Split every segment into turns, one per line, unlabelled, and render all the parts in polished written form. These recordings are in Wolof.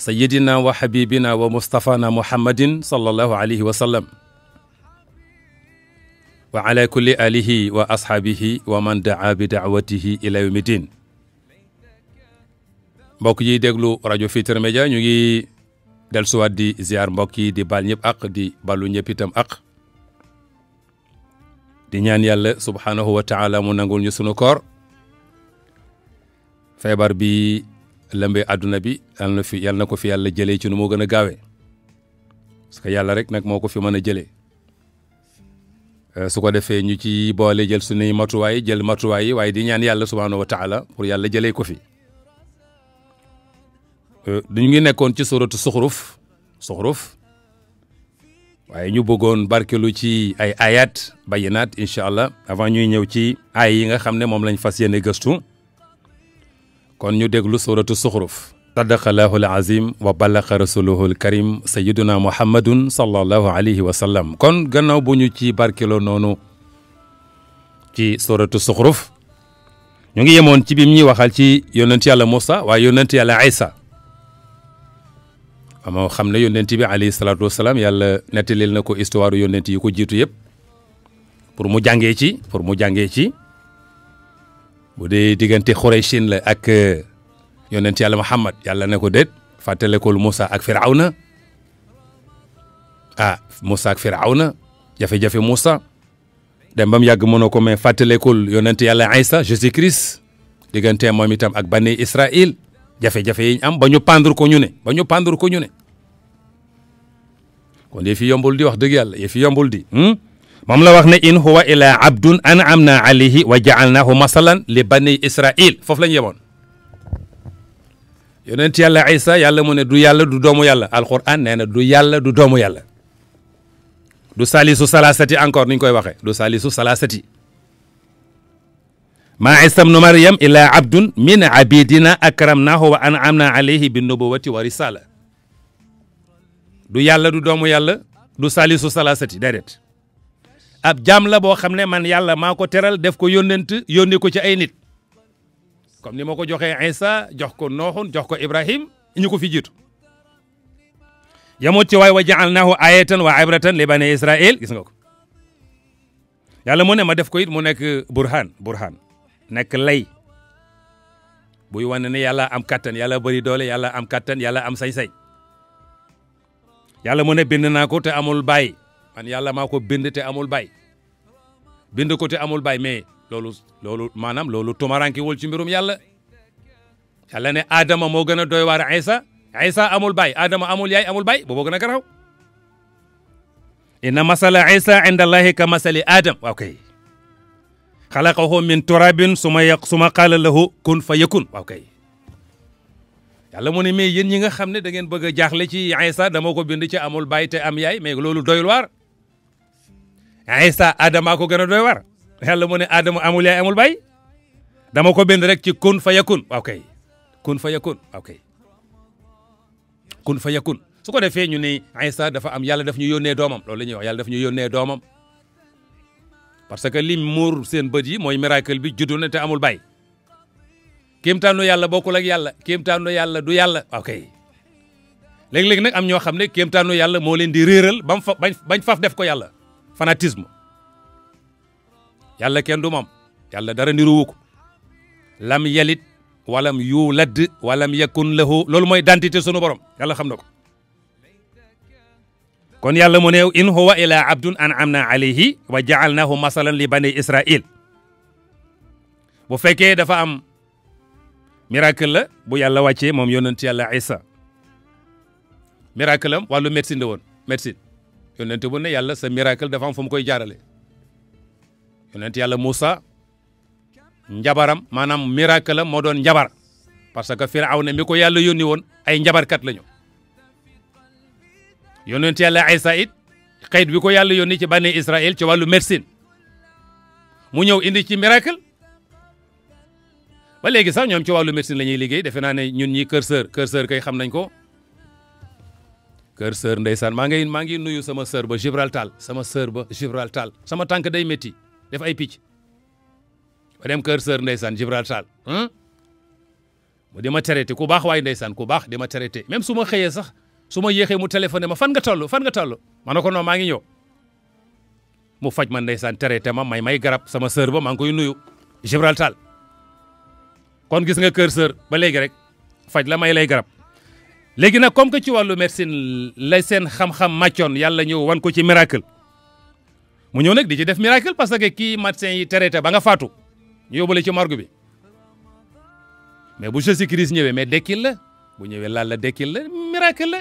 sayyidina wa habibina wa mustafana muhammadin sallallahu alayhi wa sallam wa ala kulli alihi wa ashaabihi wa man daa bi daawatihi ila yawmi din. mbokk yi déglu rajo Futurs Médias ñu ngi dellusiwaat di ziar mbokk yi di baal ñëpp ak di balu ñëpp itam ak di ñaan yàlla subhaanahu wa taala mu nangul ñu sunu koor. feebar bi lëmbee àdduna bi yàlla na ko fi yàlla jëlee ci nu moo gën a gaawee parce que yàlla rek nag moo ko fi mën a jëlee su ko defee ñu ci boole jël suñuy matuwaay jël matuwaay yi waaye di ñaan yàlla subhaanahu wa taala pour yàlla jëlee ko fi. ñu ngi nekkoon ci suratu suxruf waaye ñu bëggoon barkelu ci ay ayat bayinaat incha allah avant ñuy ñëw ci ay yi nga xam ne moom lañ fas yéene gëstu. kon ñu déglu suratu suxruf. sadaqallahu alazim wa ballaqa rasuluhu alkarim sayyiduna muhammadun sallallahu alayhi wa sallam. kon gannaaw bu ñu ci barkeloo noonu ci suratu suxruf ñu ngi yemoon ci bi ñuy waxal ci yonent yàlla Moussa waaye yonent yàlla Isa moo xam ne yonent bi alayhi salaatu wasalaam yàlla nettalil na ko histoire yonent yi ko jiitu yëpp pour mu jàngee ci bu dee diggante Xuraysin la ak yonent yàlla Muhammad yàlla ne ko déet fàttalekul Moussa ak Firawna Moussa ak Firawna jafe-jafe Moussa dem ba mu yàgg mënoo ko mais fàttalekul yonent yàlla Isa Jésus Christ diggante moom itam ak bani Israël jafe-jafe yi ñu am ba ñu pendre ko ñu ne kon yëf yi yombul di wax dëgg yàlla yëf yi yombul di moom la wax ne in huwa ila abdun an'amna alayhi wa ja'alnahu masalan li bani Israël foofu la ñu yemoon yonent yàlla Isa yàlla mu ne du yàlla du doomu yàlla alquran nee na du yàlla du doomu yàlla du salisu salasati encore ni ñu koy waxee du salisu salasati ma Isa ibnu Maryam illa abdun min abidina akramnahu wa an'amna alayhi bin nubuwati wa risala du yàlla du doomu yàlla du salisu salasati déedéet ab jaam la boo xam ne man yàlla maa ko teral def ko yónni ko ci ay nit comme ni ma ko joxee Isa jox ko Nooxun jox ko Ibrahim ñu ko fi jiitu yamut ci waay wa ja'alnahu ayatan wa ibratan li bani Israël gis nga ko yàlla mu ne ma def ko it mu nekk burhan nekk lay buy wane ne yàlla am kattan yàlla bëri doole yàlla am kattan yàlla am say-say yàlla mu ne bind naa ko te amul baay man yàlla maa ko bind te amul baay bind ko te amul baay mais loolu maanaam loolu tumaranki wul ci mbirum yàlla ne Adama moo gën a doy waar Isa amul baay Adama amul yaay amul baay booboo gën a garaw inna masala Isa inda allahi ka masali Adam waaw kay xalaqahu min turabin suma qaala lahu kun fa yakun waaw kay yàlla mu ne mais yéen ñi nga xam ne da ngeen bëgg a jaaxle ci Isa dama ko bind ci amul baay te am yaay mais loolu doyul waar Isa Adama ko gën a doy waar yàlla mu ne Adama amul yaay amul baay dama ko bind rek ci kun fa yakun waaw kay kun fa yakun waaw kay kun fa yakun su ko defee ñu ne Isa dafa am yàlla daf ñu yónnee doomam loolu la ñuy wax yàlla daf ñu yónnee doomam parce que li muur seen bët yi mooy miracle bi juddu na te amul baay kéemtaanu yàlla bokkul ak yàlla kéemtaanu yàlla du yàlla ok léeg-léeg nag am ñoo xam ne kéemtaanu yàlla moo leen di réeral bañ faf def ko yàlla fanatisme yàlla kenn du moom yàlla dara niruwu ko lam yalit walam yulad walam yakun lahu loolu mooy identité sunu borom yàlla xam na ko kon yàlla mu ne in huwa ila abdun an'amna alayhi wa ja'alnahu masalan li bani Israël bu fekkee dafa am miracle la bu yàlla wàccee moom yonent yàlla Isa miracle am wàllu médecine la woon médecine yonent bu ne yàlla sa miracle dafa am fu mu koy jaarale yonent yàlla Moussa njabaram maanaam miracle am moo doon njabar parce que Firawna mi ko yàlla yónni woon ay njabarkat lañu yonent yàlla Isa it xëyit bi ko yàlla yónni ci bani Israël ci wàllu médecine mu ñëw indi ci miracle ba léegi sax ñoom ci wàllu médecine la ñuy liggéey defe naa ne ñun ñi kër sër kay xam nañ ko kër sër ndeysaan maa ngi nuyu sama sër ba Gibraltar sama tànk day métti def ay picc ba dem kër sër ndeysaan Gibraltar mu di ma traité ku baax waaye ndeysaan ku baax di ma traité même su ma xëyee sax su ma yéexee mu téléphoné ma fan nga toll ma ne ko non maa ngi ñëw mu faj ma ndeysaan traité ma may garab sama sœur ba maa ngi koy nuyu Gibraltar kon gis nga kër sœur ba léegi rek faj la may lay garab léegi nag comme que ci wàllu médecine lay seen xam-xam màccoon yàlla ñëw wan ko ci miracle mu ñëw nag di ci def miracle parce que kii médecin yi traité ba nga faatu ñu yóbbale ci morgue bi mais bu Jésus-Christ ñëwee mais dekkil la bu ñëwee laal la dekkil la miracle la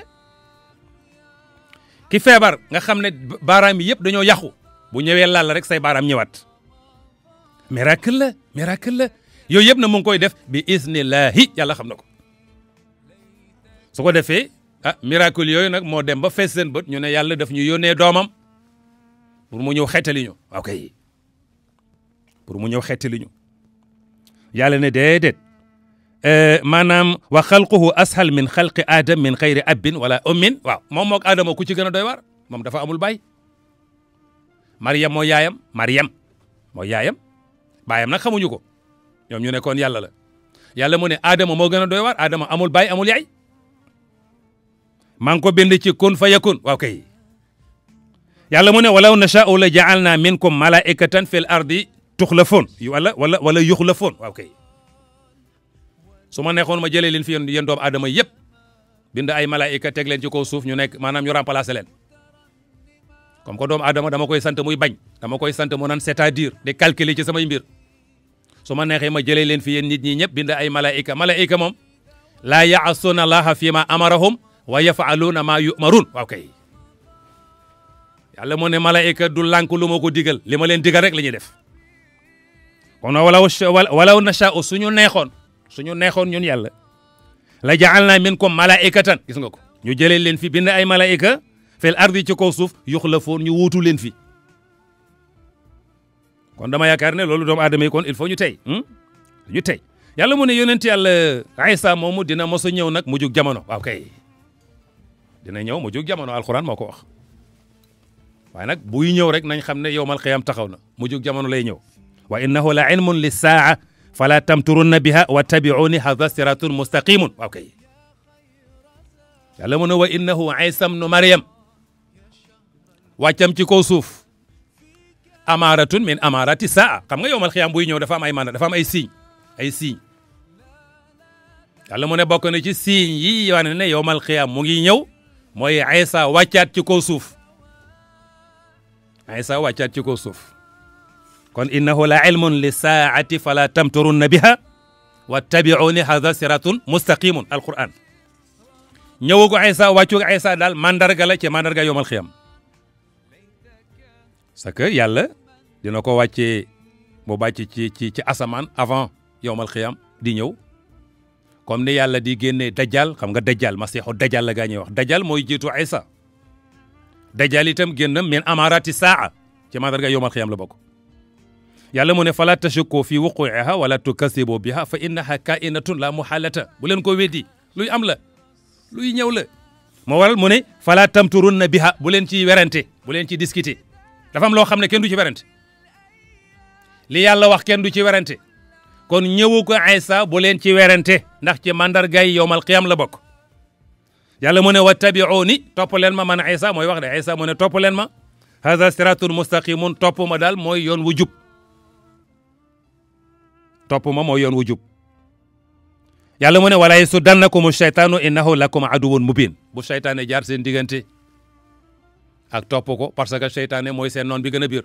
ki feebar nga xam ne baaraam yi yëpp dañoo yàqu bu ñëwee laal la rek say baaraam ñëwaat miracle la yooyu yëpp na mu ngi koy def bi isnillahi yàlla xam na ko su ko defee miracle yooyu nag moo dem ba fees seen bët ñu ne yàlla daf ñu yónnee doomam pour mu ñëw xettali ñu ok pour mu ñëw xettali ñu yàlla ne déedéet maanaam wa xalquhu ashal min xalqi adam min xayri abbin wala ummin waaw moom mook aadama ku ci gën a doy waar moom dafa amul baay Mariam mooy yaayam baayam nag xamuñu ko ñoom ñu ne kon yàlla la yàlla mu ne aadama moo gën a doy waar aadama amul baay amul yaay maa ngi ko bind ci kun fa yakun waaw kay yàlla mu ne walaw nashaa'u la ja'alna minkum malaa'ikatan fil ardi tuxlafoon wala yuxlafoon waaw kay su ma neexoon ma jëlee leen fi yéen doomu aadama yëpp bind ay malaayika teg leen ci kaw suuf ñu nekk maanaam ñu remplacer leen comme que doomu aadama dama koy sant muy bañ dama koy sant mu naan c'est-à-dire de calculer ci samay mbir su ma neexee ma jëlee leen fi yéen nit ñi ñëpp bind ay malaayika moom laa ya'suuna allaha fi ma amarahum wa yaf'aluuna ma yu'maruun waaw kay yàlla mu ne malaayika du lànk lu ma ko digal li ma leen digal rek la ñuy def kon walaw nashaa'u suñu neexoon ñun yàlla la ja'alna minkum malaa'ikatan gis nga ko ñu jëlee leen fi bind ay malaa'ika fil ardi ci kaw suuf yuxlafoon ñu wuutu leen fi kon dama yaakaar ne loolu doomu aadama yi kon il faut ñu tey yàlla mu ne yonent yàlla Isa moomu dina mos a ñëw nag mu jug jamono waaw kay dina ñëw mu jug jamono alxuraan moo ko wax waaye nag buy ñëw rek nañ xam ne yowmal qiyaam taxaw na mu jug jamono lay ñëw wa innahu la ilmun lis-saa fala tamturunna biha wattabi'uni hadha siratun mustaqimun waaw kay yàlla mu ne wa innahu Isa ibnu Maryam wàccam ci kaw suuf amaaratun min amaarati saa xam nga yowmal xiyaam buy ñëw dafa am ay maana dafa am ay signe yàlla mu ne bokk na ci signe yi wane ne yowmal xiyaam mu ngi ñëw mooy Isa wàccaat ci kaw suuf kon innahu la ilmun li saati fala tamturunna biha wattabi'uni hadha siratun mustaqimun alquran ñëwagu Isa wàccugu Isa daal mandarga la ci mandarga yowmal xiyaam parce que yàlla dina ko wàccee mu wàcc ci asamaan avant yowmal xiyaam di ñëw comme ni yàlla di génnee dajjal xam nga dajjal masiixu dajjal la gaa ñuy wax dajjal mooy jiitu Isa dajjal itam génn min amaarati saa ci mandarga yowmal xiyaam la bokk yàlla mu ne fala tashukku fi wuquiha wala tukasibu biha fa innaha kainatun la muhalata bu leen ko weddi luy am la luy ñëw la moo waral mu ne fala tamturunna biha bu leen ci werante bu leen ci discuter dafa am loo xam ne kenn du ci werante li yàlla wax kenn du ci werante kon ñëwu ko Isa bu leen ci werante ndax ci mandargay yowmal qiyam la bokk yàlla mu ne wattabi'uni topp leen ma man Isa mooy wax de Isa mu ne topp leen ma hadha siratun mustaqimun topp ma daal mooy yoon wu jub topp ma mooy yoon wu jub yàlla mu ne wala yasuddannakum shaytanu innahu lakum aduwwun mubin bu seytaane jaar seen diggante ak topp ko parce que seytaane mooy seen noon bi gën a biir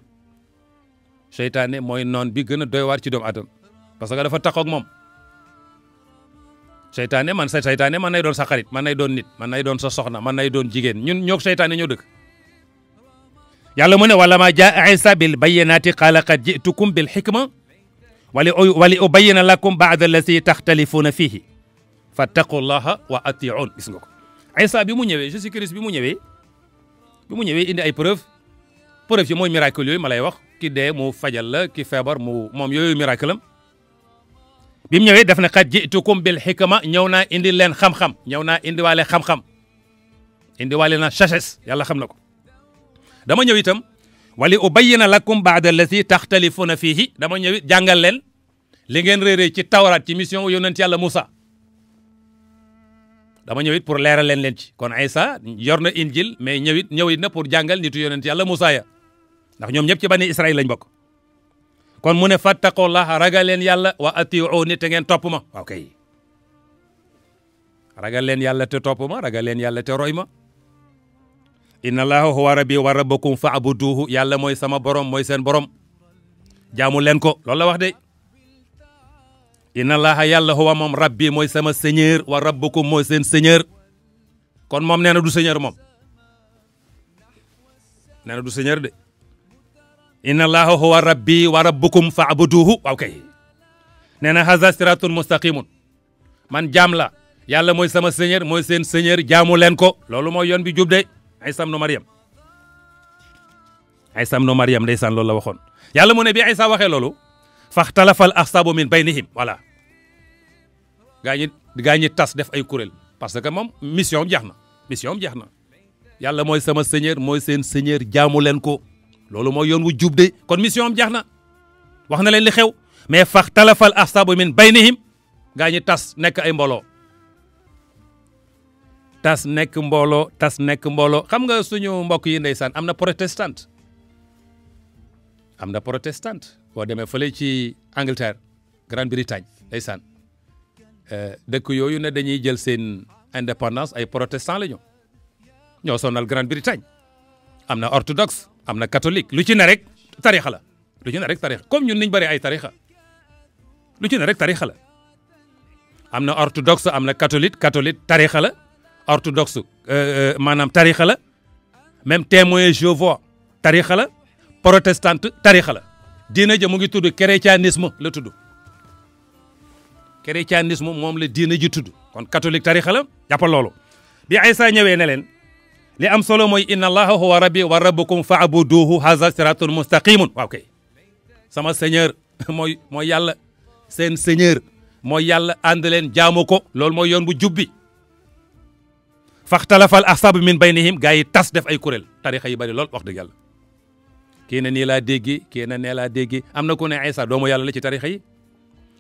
seytaane mooy noon bi gën a doy waar ci doomu aadama parce que dafa taxaw ak moom seytaane man nay doon sa xarit man nay doon nit man nay doon sa soxna man nay doon jigéen ñun ñoo seytaane ñoo dëkk yàlla mu ne wala ma jaa Isa bil bayyinati qala qad ji'tukum bil hikma wali ubayyina lakum ba'da allati taxtalifuuna fihi fattaqullaha wa ati'un gis nga ko Isa bi mu ñëwee Jésus Christ bi mu ñëwee indi ay preuve yi mooy miracle yooyu ma lay wax ki dee mu fajal la ki feebar moom yooyu miracle am bi mu ñëwee def na qad ji'tukum bil hikma ñëw naa indi leen xam-xam ñëw naa indiwaale xam-xam indiwaale na sagesse yàlla xam na ko dama ñëw itam wali ubayyina lakum ba'da allati taxtalifuuna fihi dama ñëw it jàngal leen li ngeen réeree ci tawraat ci mission yonent yàlla Moussa dama ñëwit pour leeral leen ci kon Isa yor na injil mais ñëwit na pour jàngal nitu yonent yàlla Musaa ya ndax ñoom ñëpp ci bani Israël lañ bokk kon mu ne fattaqullaha ragal leen yàlla wa atii'uuni te ngeen topp ma waaw kay ragal leen yàlla te topp ma ragal leen yàlla te roy ma inna allaha huwa rabbi wa rabbukum fa'buduhu yàlla mooy sama borom mooy seen borom jaamu leen ko loolu la wax de inna allaha yàlla huwa moom rabbi mooy sama seigneur wa rabbukum mooy seen seigneur kon moom nee na du seigneur moom nee na du seigneur de inna allaha huwa rabbi wa rabbukum fa'buduhu waaw kay nee na haza siratun mustaqimun man jaam la yàlla mooy sama seigneur mooy seen seigneur jaamu leen ko loolu mooy yoon bi jub de Isa ibnu Maryam Isa ibnu Maryam ndeysaan loolu la waxoon yàlla mu ne bi Isa waxee loolu faxtalafal ahsaabu min baynihim voilà gaa ñi tas def ay kuréel parce que moom mission am jeex na yàlla mooy sama seigneur mooy seen seigneur jaamu leen ko loolu mooy yoon wu jub de kon mission am jeex na wax na leen li xew mais faxtalafal ahsaabu min baynihim gaa ñi tas nekk ay mbooloo tas nekk mbooloo xam nga suñu mbokk yi ndeysaan am na protestante boo demee fële ci Angleterre Grande-Bretagne ndeysaan dëkk yooyu ne dañuy jël seen indépendance ay protestant la ñoo sonal Grande-Bretagne am na orthodoxe am na catholique lu ci ne rek tarixa la comme ñun niñ bëri ay tarixa lu ci ne rek tarixa la am na orthodoxe am na catholique tarixa la orthodoxe maanaam tarixa la même témoin Jéhovah tarixa la protestante tarixa la diina ja mu ngi tudd chrétianisme la tudd chrétianisme moom la diina ji tudd kon catholique tarixa la jàppal loolu bi Isa ñëwee ne leen li am solo mooy inna allaha huwa rabbi wa rabbukum fa'buduhu haza siratun mustaqimun waaw kay sama seigneur mooy yàlla seen seigneur mooy yàlla ànd leen jaamu ko loolu mooy yoon bu jubbi faxtalafal ahsaabu min baynihim gaa yi tas def ay kuréel tarixa yi bari lool wax dëgg yàlla kii na nii laa déggi kii na nee laa déggi am na ku ne Isa doomu yàlla la ci tarixa yi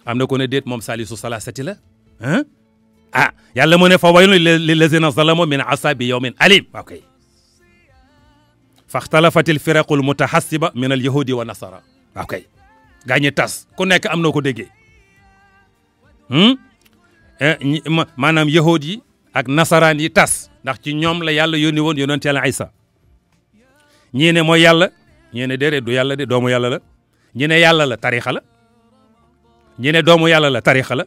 am na ku ne déet moom salisu salasati la yàlla mu ne fa waylun lillazina zalamu min asabi yawmin alim waaw kay faxtalafatil firaqul mutahassiba min al yahudi wa nasara waaw kay gaa ñi tas ku nekk am na ko déggee maanaam yahud yi ak nasaraan yi tas ndax ci ñoom la yàlla yónni woon yonent yàlla Isa ñii ne mooy yàlla ñii ne déedéet du yàlla de doomu yàlla la ñi ne yàlla la tarixa la ñi ne doomu yàlla la tarixa la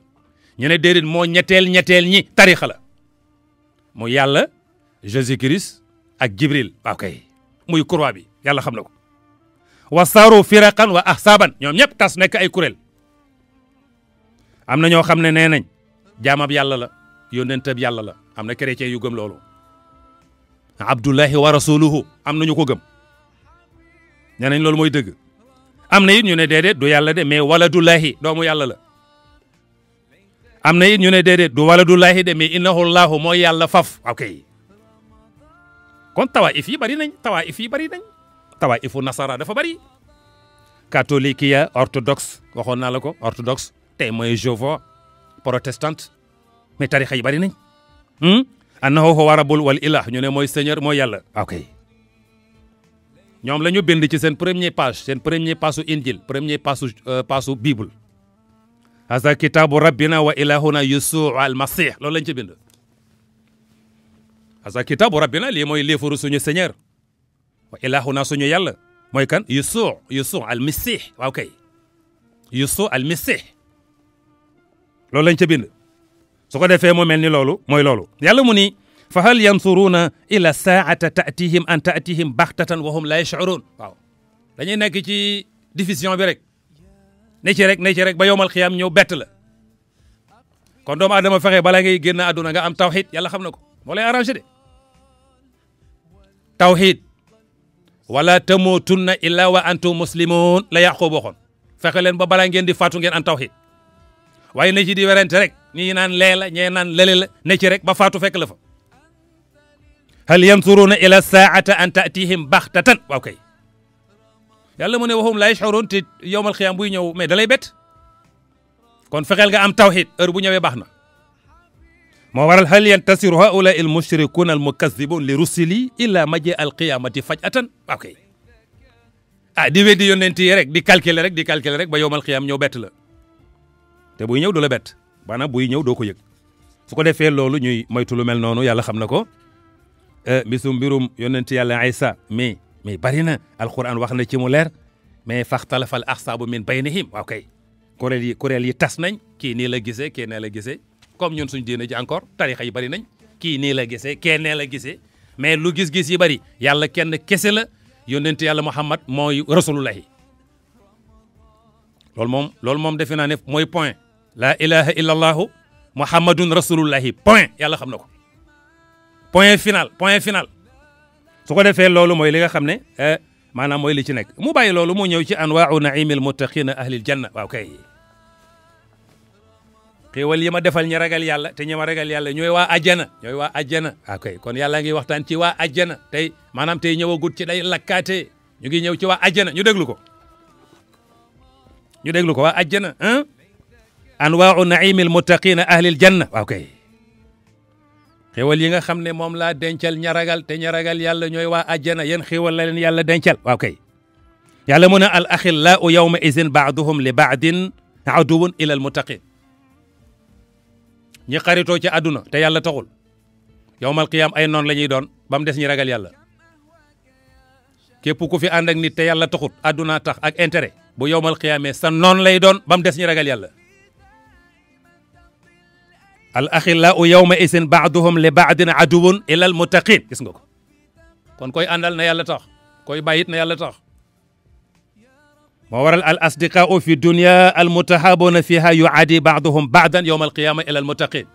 ñu ne déedéet moo ñetteel ñi tarixa la mu yàlla Jésus Christ ak Jibril waaw kay muy croix bi yàlla xam na ko wa saaru firaqan wa ahsaban ñoom ñëpp tas nekk ay kuréel am na ñoo xam ne nee nañ jaamab yàlla la yónnentab yàlla la am na chrétien yu gëm loolu abdullahi wa rasuluhu am na ñu ko gëm nee nañ loolu mooy dëgg am na it ñu ne déedéet du yàlla de mais waladullahi doomu yàlla la am na it ñu ne déedéet du waladullahi de mais innahu llahu mooy yàlla faf ok kon tawaif yi bari nañ tawaifu nasara dafa bari catholique ya orthodoxe waxoon naa la ko orthodoxe témoin Jéhovah protestante mais tarixa yi bari nañ annahu huwa rabbul wal ilah ñu ne mooy seigneur mooy yàlla ok ñoom la ñu bind ci seen premier page su injil premier page su bible haza kitabu rabbina wa ilahuna yusuu al masih loolu lañ ci bind haza kitabu rabbina lii mooy livre suñu seigneur wa ilahuna suñu yàlla mooy kan yusuu al masih waaw kay yusuu al masih loolu lañ ca bind su ko defee mu mel ni loolu mooy loolu yàlla mu ni fa hal yansuruuna ila saata tatihim an tatihim baxtatan wa hum la yash'urun waaw dañuy nekk ci diffusion bi rek ne ci rek ba yowmal xiyaam ñëw bett la kon doomu aadama fexe bala ngay génn àdduna nga am tawxid yàlla xam na ko moo lay arrangé de tawxid wala tamutunna illa wa antum muslimun la Yaqub waxoon fexe leen ba balaa ngeen di faatu ngeen am tawxid waaye ne ci di werante rek ñii naan lee la ñee naan lële la ne ci rek ba faatu fekk la fa hal yansuruna ila saata an tatihim baxtatan waaw kay yàlla mu ne waxum la yash'urun te yowmal xiyaam buy ñëw mais da lay bett kon fexeel nga am tawxid heure bu ñëwee baax na moo waral hal yantasiru haula al mushrikuna al mukazzibun li rusuli illa maji al qiyamati faj'atan ok di weddi yonent yi rek di calculer rek ba yowmal qiyam ñëw bett la te buy ñëw du la bett maanaam buy ñëw doo ko yëg su ko defee loolu ñuy moytu lu mel noonu yàlla xam na ko mbirum yonent yàlla Isa mais bari na alquran wax na ci mu leer mais faxtalafa al axsaabu min baynihim waaw kay kuréel yi tas nañ kii nii la gisee kii nee la gisee comme ñun suñ diine ji encore tarixa yi bari nañ kii nii la gisee kii nee la gisee mais lu gis-gis yi bari yàlla kenn kese la yonent yàlla Muhammad mooy rasulullahi loolu moom defe naa ne mooy point la ilaha illa allahu muhammadun rasulullahi point yàlla xam na ko point final su ko defee loolu mooy li nga xam ne maanaam mooy li ci nekk mu bàyyi loolu mu ñëw ci anwaa'u naimil muttaqina ahlil janna waaw kay xéewal yi ma defal ñi ragal yàlla te ñi ma ragal yàlla ñooy waa ajjana waaw kay kon yàlla ngi waxtaan ci waa ajjana tey maanaam tey ñëwagut ci day lakkaate ñu ngi ñëw ci waa ajjana ñu déglu ko waa ajjana anwaa'u naimil muttaqina ahlil janna waaw kay xéewal yi nga xam ne moom laa dencal ña ragal te ña ragal yàlla ñooy waa ajjana yéen xéewal la leen yàlla dencal waaw kay yàlla mu ne al axillaau yawma izin baaduhum li baadin aduwun ila al muttaqin ñi xaritoo ci àdduna te yàlla taxul yawmal qiyaam ay noon la ñuy doon ba mu des ñi ragal yàlla képp ku fi ànd ak nit te yàlla taxut àdduna tax ak intérêt bu yawmal qiyaamee sa noon lay doon ba mu des ñi ragal yàlla al axillaau yawma izin baaduhum li baadin aduwun ila al muttaqin gis nga ko kon koy àndal na yàlla tax koy bàyyit na yàlla tax moo waral al asdiqaau fi dunya al mutahabuna fiha yuadi baaduhum baadan yawma al qiyama ila al muttaqin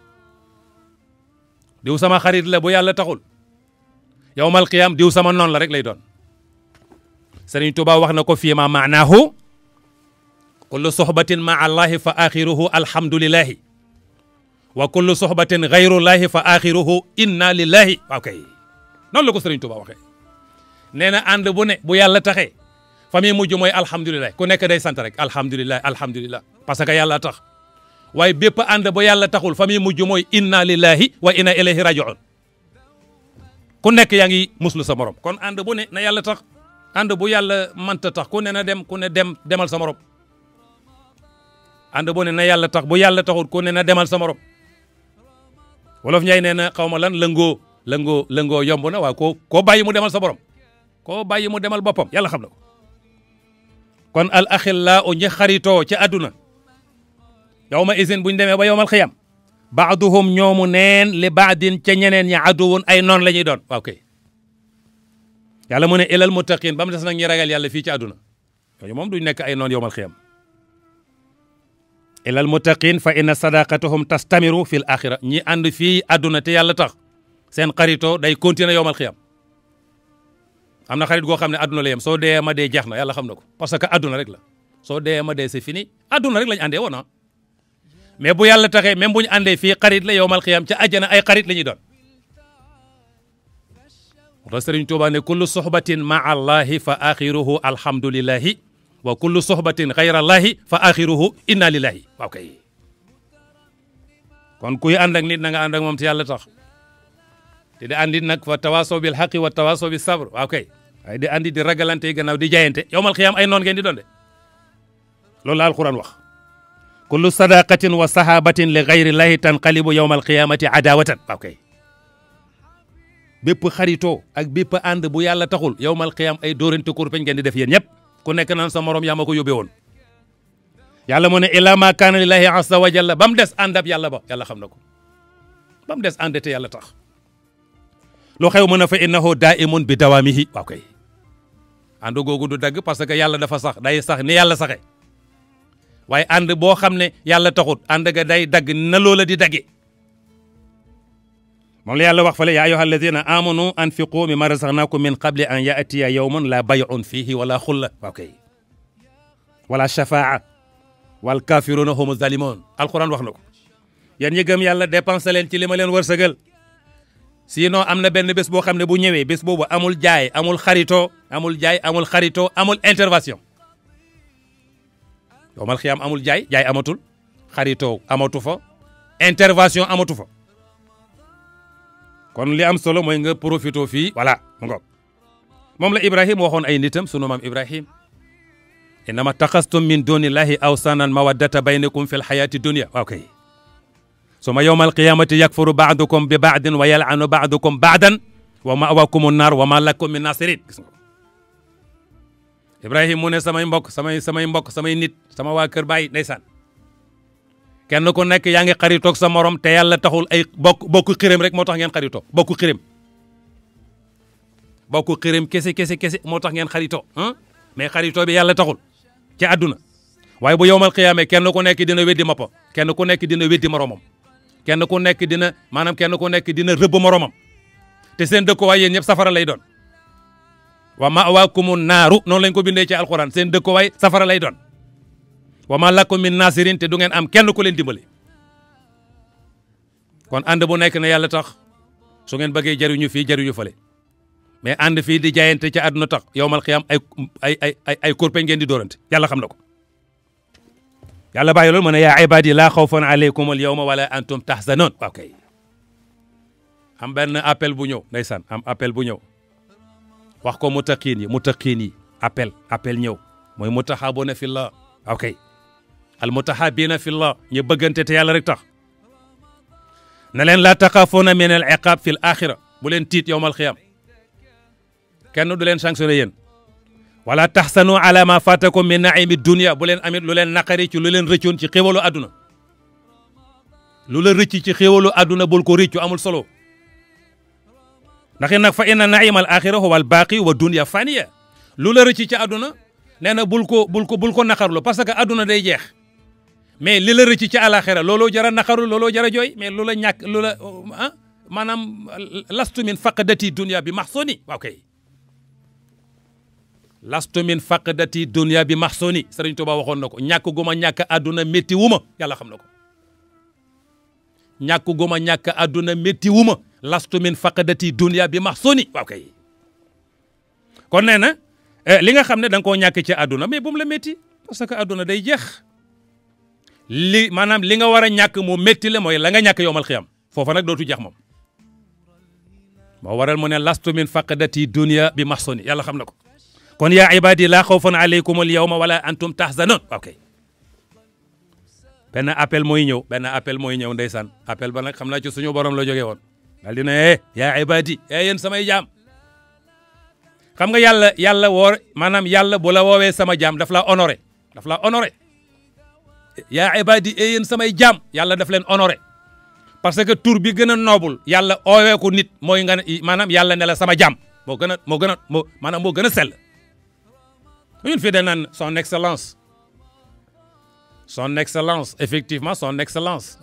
diw sama xarit la bu yàlla taxul yawma al qiyam diw sama noon la rek lay doon Sëriñ Tuubaa wax na ko fii ma maanaahu kullu sohbatin maa allahi fa axiruhu alhamdulillahi wa kullu sohbatin gayrullahi fa axiruhu inna lillahi waaw kay noonu la ko Sëriñ Tuubaa waxee nee na ànd bu ne bu yàlla taxee fa muy mujj mooy alhamdulilah ku nekk day sant rek alhamdulilah parce que yàlla tax waaye bépp ànd bu yàlla taxul fa muy mujj mooy inna lillahi wa inna ilayhi rajiun ku nekk yaa ngi muslu sa morom kon ànd bu ne na yàlla tax ànd bu yàlla mënta tax ku ne na dem ku ne demal sa morom ànd bu ne na yàlla tax bu yàlla taxul ku ne na demal sa morom wolof Njaay nee na xaw ma lan lëngoo yomb na waaw koo bàyyi mu demal sa borom koo bàyyi mu demal boppam yàlla xam na ko kon al axillaa u ñi xaritoo ci àdduna yawma izin buñ demee ba yawmal xiyam baaduhum ñoomu neen li baadin ca ñeneen ñi aduwun ay noon la ñuy doon waaw kay yàlla mu ne ilal muttaqin ba mu des nag ñi ragal yàlla fii ci àdduna yooyu moom duñ nekk ay noon yawmal xiyam ilal muttaqin fa inna sadaqatuhum tastamiru fil axira ñi ànd fii àdduna te yàlla tax seen xaritoo day continuer yawmal xiyam am na xarit goo xam ne àdduna la yem soo dee ma dee jeex na yàlla xam na ko parce que àdduna rek la soo dee ma dee c'est fini àdduna rek lañu àndee woon mais bu yàlla taxee même bu ñu àndee fii xarit la yowmal xiyam ca àjjana ay xarit la ñuy doon moo tax Sëriñ Tuubaa ne kullu sohbatin maa allahi fa axiruhu alhamdulillahi wa kullu sohbatin xayra allahi fa axiruhu inna lillahi waaw kay kon kuy ànd ak nit na nga ànd ak moom te yàlla tax te di andi nag fa tawaaso bil xaqi wa tawaaso bi sabr waaw kay waaye di andi di ragalante gannaaw di jaayante yowmal xiyam ay noon ngeen di doon de loolu la alquran wax kullu sadaqatin wa sahabatin li gayri llahi tanqalibu yowmal qiyamati adawatan waaw kay bépp xaritoo ak bépp ànd bu yàlla taxul yowmal qiyam ay dóorante kurpeñ ngeen di def yéen ñëpp ku nekk naan sa morom yaa ma ko yóbbee woon yàlla mu ne illa ma kaana lillahi azza wa jalla ba mu des ànd ab yàlla ba yàlla xam na ko ba mu des ànd te yàlla tax lu xew mën a fa innahu daimun bi dawaamihi waaw kay ànd googu du dagg parce que yàlla dafa sax day sax ni yàlla saxe waaye ànd boo xam ne yàlla taxut ànd ga day dagg na loola di dagge moom la yàlla wax fale yaa ayyuha alladina amanu anfiqu mimma razaqnakum min qabli an yatiya yawmun la bay'un fihi wala xulla waaw kay wala shafaa wal kafiruna humu zalimun alquran wax na ko yéen ñi gëm yàlla dépensé leen ci li ma leen wërsëgal sinon am na benn bés boo xam ne bu ñëwee bés boobu amul jaay amul xarito amul intervention yowmal xiyaam amul jaay amatul xarito amatu fa intervention amatu fa kon li am solo mooy nga profito fii voilà mu ngoog moom la Ibrahim waxoon ay nitam sunu maam Ibrahim innama taxastum min dunillahi awsanan mawaddata baynakum fil hayati dunya waaw kay suma yawmal qiyamati yakfuru ba'dukum bi ba'din wa yal'anu ba'dukum ba'dan wa ma'wakumun nar wa ma lakum min nasirin gis nga Ibrahim mu ne samay mbokk samay nit sama waa kër baay ndeysaan kenn ku nekk yaa ngi xaritoog sa morom te yàlla taxul ay bokku xirim rek moo tax ngeen xaritoo bokku xirim kese moo tax ngeen xaritoo mais xaritoo bi yàlla taxul ci àdduna waaye bu yowmal xiyaame kenn ku nekk dina weddi mappa kenn ku nekk dina weddi moromam kenn ku nekk dina rëbb moromam te seen dëkkuwaay yéen ñëpp safara lay doon wa ma'waakumun naaru noonu lañ ko bindee ci alquran seen dëkkuwaay safara lay doon wa ma lakum min nasirin te du ngeen am kenn ku leen dimbali kon ànd bu nekk ne yàlla tax su ngeen bëggee jariñu fii jariñu fële mais ànd fii di jaayante ci àdduna tax yowmal xiyaam ay kurpeñ ngeen di dóorante yàlla xam na ko yàlla bàyyi loolu mu ne yaa ibadi laa xawfun aleykum al yawma wala antum tahzanun waaw kay am benn appel bu ñëw ndeysaan am appel bu ñëw wax ko mutaqiin yi appel ñëw mooy mutahabuna fillah waaw kay al mutahabina fillah ñu bëggante te yàlla rek tax na leen laa taxaafuuna min al iqaab fi l axira bu leen tiit yowmal xiyaam kenn du leen sanctionné yéen wala taxsanu ala ma fatakum min naimi dunia bu leen amit lu leen naqari ci lu leen rëccoon ci xéwalu àdduna lu la rëcc ci xéwalu àdduna bul ko rëccu amul solo ndax nag fa inna naima al axira huwa al baaqi wa dunia faniya lu la rëcc ci àdduna nee na bul ko naqarlu parce que àdduna day jeex mais li la rëcc ci àlaxira looloo jara naqarlu looloo jara jooy mais lu la ñàkk lu la maanaam lastu min faqdati dunia bi maxsoni waaw kay lastu min faqdati dunia bi maxsoni Sëriñ Tuubaa waxoon na ko ñàkk gu ma ñàkk àdduna métti wu ma yàlla xam na ko ñàkk gu ma ñàkk àdduna métti wu ma lastu min faqdati dunia bi maxsoni waaw kay kon nee na li nga xam ne da nga koo ñàkk ci àdduna mais bu mu la métti parce que àdduna day jeex maanaam li nga war a ñàkk mu métti la mooy la nga ñàkk yowmal xiyam foofa nag dootu jeex moom moo waral mu ne lastu min faqdati dunia bi maxsoni yàlla xam na ko kon yaa ibadi laa xawfun aleykum al yawma wala antum tahzanun ok benn appel mooy ñëw ndeysaan appel ba nag xam naa ci suñu borom la jógee woon daal di ne yaa ibadi yéen samay jaam xam nga yàlla woor maanaam yàlla bu la woowee sama jaam daf la honoré yaa ibadi yéen samay jaam yàlla daf leen honoré parce que tur bi gën a noble yàlla oowee ko nit mooy nga maanaam yàlla ne la sama jaam moo gën a sell ñun fii dañ naan son excellence effectivement son excellence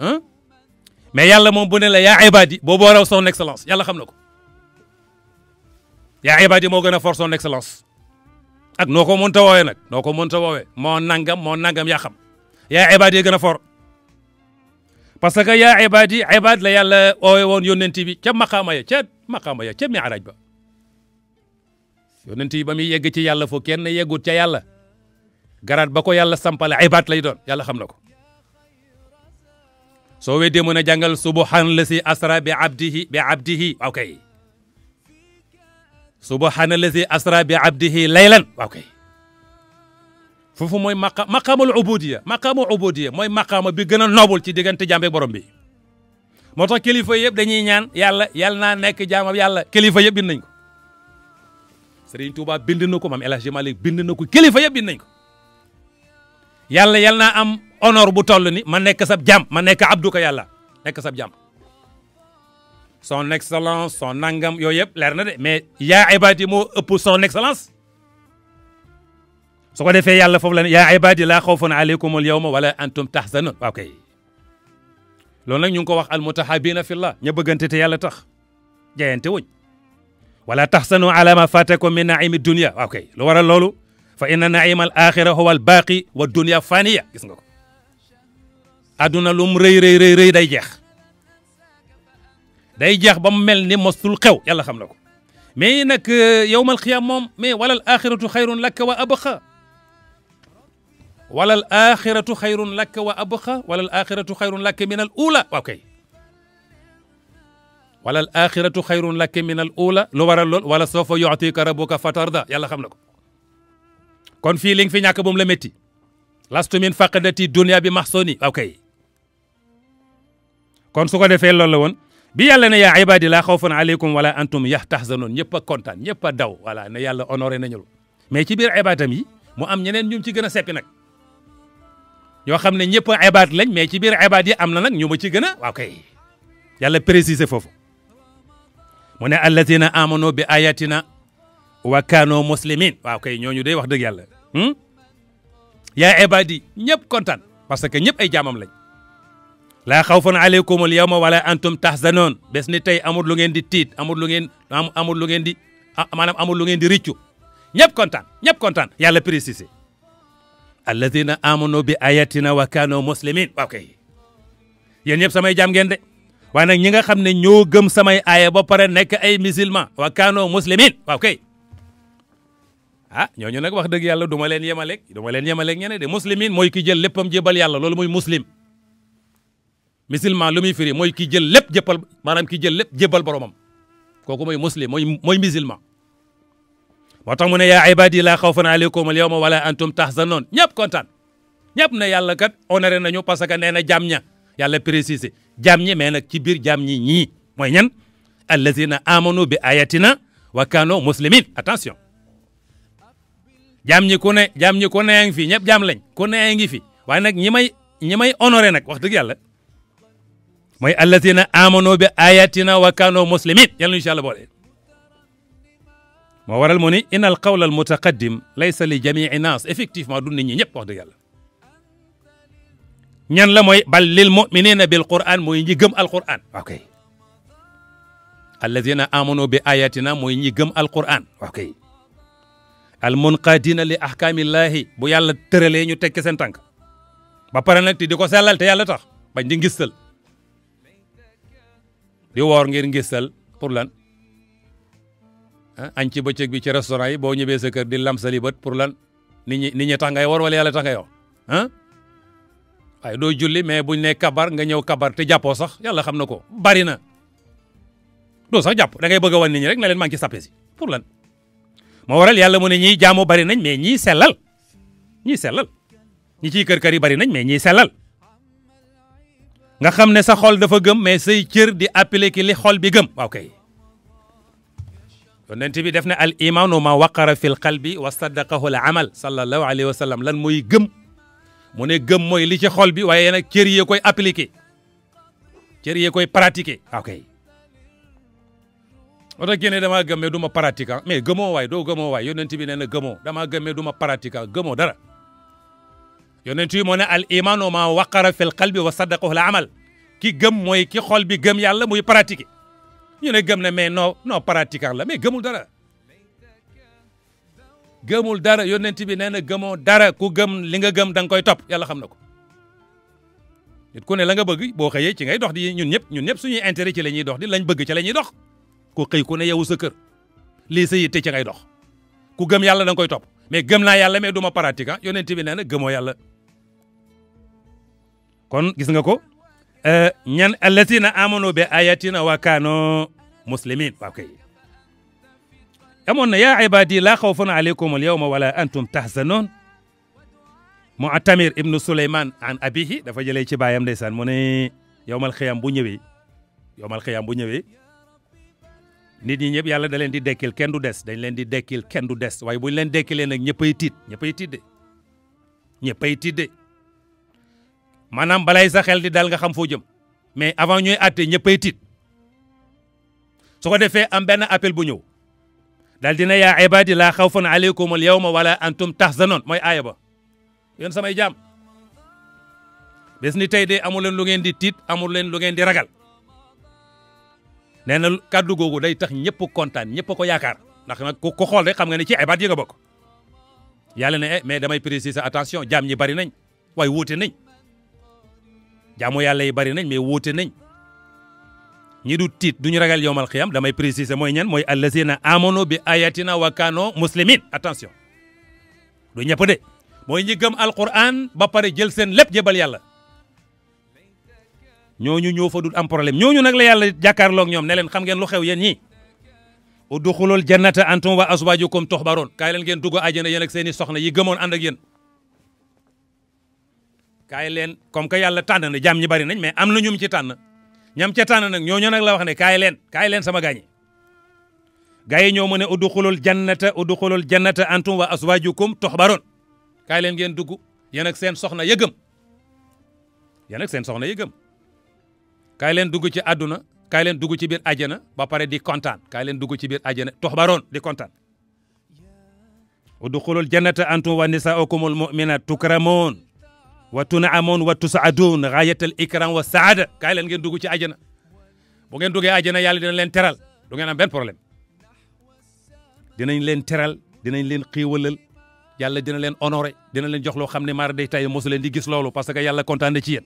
mais yàlla moom bu ne la yaa ibadi boobu raw son excellence yàlla xam na ko yaa ibadi moo gën a fort son excellence ak noo ko mënta woowee nag moo nangam yaa xam yaa ibadi gën a fort parce que yaa ibadi ibad la yàlla oowe woon yónnent bi ca maqaama ya ca mi'raaj ba yónnent yi ba muy yegg ci yàlla foo kenn yeggut ca yàlla garaat ba ko yàlla sampale ibad lay doon yàlla xam na ko soo weddee mën a jàngal subhaanallazi asra bi abdihi waaw kay subhaanallazi asra bi abdihi laylan waaw kay foofu mooy maqaamul ubudiya mooy maqaama bi gën a noble ci diggante jàmbe borom bi moo tax kilifa yëpp dañuy ñaan yàlla naa nekk jaamam yàlla kilifa yëpp bind nañ ko Serigne Touba bind na ko Maam El Hadji Malick bind na ko kilifa yëpp bind nañ ko yàlla naa am honneur bu toll ni ma nekk sab jaam ma nekk abduka yàlla nekk sab jaam son excellence son nangam yooyu yëpp leer na de mais yaa ibadi moo ëpp son excellence su ko defee yàlla foofu la ne yaa ibadi laa xawfun aleykum al yawma wala antum tahzanun waaw kay loolu nag ñu ngi ko wax al mutahabina fillah ña bëggante te yàlla tax jayante wuñ wala tahzanu ala ma fatakum min naimi dunia waaw kay lu waral loolu fa inna naima al axira huwa al baaqi wa dunia faniya gis nga ko adduna lum rëy day jeex ba mu mel ni mosul xew yàlla xam na ko mais nag yowmal xiyaam moom mais wala al axiratu xayrun laka wa abqa wala al axiratu xayrun laka wa abqa wala al axiratu xayrun laka min al ula waaw kay wala al axiratu xayrun laka min al ula lu waral lool wala sawfa yu'tika rabbuka fatarda yàlla xam na ko kon fii li nga fi ñàkk bu mu la métti lastu min faqadati dunya bi mahsuni ok kon su ko defee loolu la woon bi yàlla ne yaa ibadi laa xawfun aleykum wala antum tahzanun ñëpp a kontaan ñëpp a daw voilà ne yàlla honoré nañu mais ci biir ibadam yi mu am ñeneen ñu ci gën a seppi nag ñoo xam ne ñëpp a ibad lañ mais ci biir ibad yi am na nag ñu ma ci gën a waaw kay yàlla préciser foofu mu ne allazina amanu bi ayatina wa kaanu muslimin waaw kay ñooñu day wax dëgg yàlla yaa ibadi ñëpp kontaan parce que ñëpp ay jaamam lañ laa xawfun aleykum al yawma wala antum tahzanun bés ni tey amul lu ngeen di tiit amul lu ngeen amul lu ngeen di maanaam amul lu ngeen di riccu ñëpp kontaan yàlla précisé alladina amanu bi ayatina wa kanu muslimin waaw kay yéen ñëpp samay jaam ngeen de waaye nag ñi nga xam ne ñoo gëm samay aaya ba pare nekk ay musulman wa kanu muslimin waaw kay ñooñu nag wax dëgg yàlla du ma leen yemaleeg ñene de muslimin mooy ki jël léppam jébal yàlla loolu mooy muslim musulman lu muy firi mooy ki jël lépp jëppal maanaam ki jël lépp jébal boromam kooku mooy muslim mooy musulman moo tax mu ne yaa ibadi laa xawfun aleykum al yawma wala antum tahzanun ñëpp kontaan ñëpp ne yàlla kat honoré nañu parce que nee na jaam ña yàlla précisé jaam ñi mais nag ci biir jaam ñi ñii mooy ñan allazina amanu bi ayatina wa kanu muslimin attention jaam ñi ku ne ngi fi ñëpp jaam lañ ku ne ngi fi waaye nag ñi may honoré nag wax dëgg yàlla mooy allazina amanu bi ayatina wa kanu muslimin yàlla incha allah boole moo waral mu ni inal qawla al mutaqaddim laysa li jamii naas effectivement du nit ñi ñëpp wax dëgg yàlla ñan la mooy bal lil muminina bil quran mooy ñi gëm alquran ok allazina amanu bi ayatina mooy ñi gëm alquran ok al munqadina li ahkamillahi bu yàlla tëralee ñu tekki seen tànk ba pare nag te di ko sellal te yàlla tax bañ di ngistal di woor ngir ngistal pour lan añ ci bëccëg bi ci restaurant yi boo ñëwee sa kër di lamsali bët pour lan nit ñi tax ngay woor wala yàlla tax ngay wax waaye doo julli mais buñ ne kabar nga ñëw kabar te jàppoo sax yàlla xam na ko bari na doo sax jàpp da ngay bëgg a wan nit ñi rek na leen maa ngi ci sappe si pour lan moo waral yàlla mu ne ñiy jaamu bari nañ mais ñii sellal ñi ciy kër yi bari nañ mais ñiy sellal nga xam ne sa xol dafa gëm mais say cër di appliquer li xol bi gëm waaw kay yonent bi def ne al imanu ma waqara fi l qalbi wa saddaqahu al amal sallallahu alayhi wa sallam lan mooy gëm mu ne gëm mooy li ci xol bi waaye nag cër yi koy appliquer cër yi koy pratiquer ok o tax génne damaa gëm mais du ma pratiquant mais gëmoo waay doo gëmoo waay yonent bi nee na gëmoo damaa gëm mais du ma pratiquant gëmoo dara yonent bi moo ne al imanu ma waqara fi l qalbi wa saddaqahu al amal ki gëm mooy ki xol bi gëm yàlla muy pratiquer ñu ne gëm ne mais non pratiquant la mais gëmul dara yonent bi nee na gëmoo dara ku gëm li nga gëm da nga koy topp yàlla xam na ko nit ku ne la nga bëgg boo xëyee ci ngay dox di ñun ñëpp suñuy intérêt ci la ñuy dox di lañ bëgg ci la ñuy dox ku xëy ku ne yow sa kër lii sa yitte ci ngay dox ku gëm yàlla da nga koy topp mais gëm naa yàlla mais du ma pratiquant yonent bi nee na gëmoo yàlla kon gis nga ko ñan allatina amanu bi ayatina wa kaanu muslimin waaw kay amoon na yaa ibadi laa xawfun aleykum al yawma wala antum tahzanun Mu'tamir ibnu Suleyman an abihi dafa jëlee ci baayam ndeysaan mu ne yowmal xiyam bu ñëwee nit ñi ñëpp yàlla da leen di dekkil kenn du des dañ leen di dekkil kenn du des waaye buñ leen dekkilee nag ñëppay tiit de maanaam balay sa xel di dal nga xam foo jëm mais avant ñuy àtte ñëppay tiit su ko defee am benn appel bu ñëw daal dina yaa ibadi laa xawfun aleykum al yawma wala antum tahzanun mooy aaya ba yéen samay jaam bés ni tey de amul leen lu ngeen di tiit amul leen lu ngeen di ragal nee na kàddu googu day tax ñëpp kontaan ñëpp ko yaakaar ndax nag ku xool rek xam nga ne ci ibad yi nga bokk yàlla ne mais damay préciser attention jaam ñi bari nañ waaye wuute nañ jaamu yàlla yi bari nañ mais wuute nañ ñi du tiit duñu ragal yowmal xiyam damay préciser mooy ñan mooy allazina amanu bi ayatina wa kanu muslimin attention du ñëpp de mooy ñi gëm alquran ba pare jël seen lépp jébal yàlla ñooñu ñoo fa dul am problème ñooñu nag la yàlla jàkkaarloog ñoom ne leen xam ngeen lu xew yéen ñii udxulul jannata antum wa azwajukum tuhbaroon kaay leen ngeen dugg àjjana yéen ak seen i soxna yi gëmoon ànd ak yéen kaay leen comme que yàlla tànn na jaam ñi bari nañ mais am na ñum ci tànn ñam ca tànn nag ñooñu nag la wax ne kaay leen sama gaañi gaa yi ñoo mu ne udxulul jannata antum wa azwajukum tuhbaroon kaay leen ngeen dugg yéen ak seen soxna yëgëm yéen ak seen soxna yëgëm kaay leen dugg ci àdduna kaay leen dugg ci biir àjjana ba pare di kontaan kaay leen dugg ci biir àjjana tuhbaroon di kontaan udxulul jannata antum wa nisaukumul mu'minat tukramoon wa tun'amoon wa tus'adoon gaayatal ikram wa saada kaay leen ngeen dugg ci àjjana bu ngeen duggee àjjana yàlla dina leen teral du ngeen am benn problème dinañ leen teral dinañ leen xiiwalal yàlla dina leen honoré dina leen jox loo xam ne maar day tay mosu leen di gis loolu parce que yàlla kontaan na ci yéen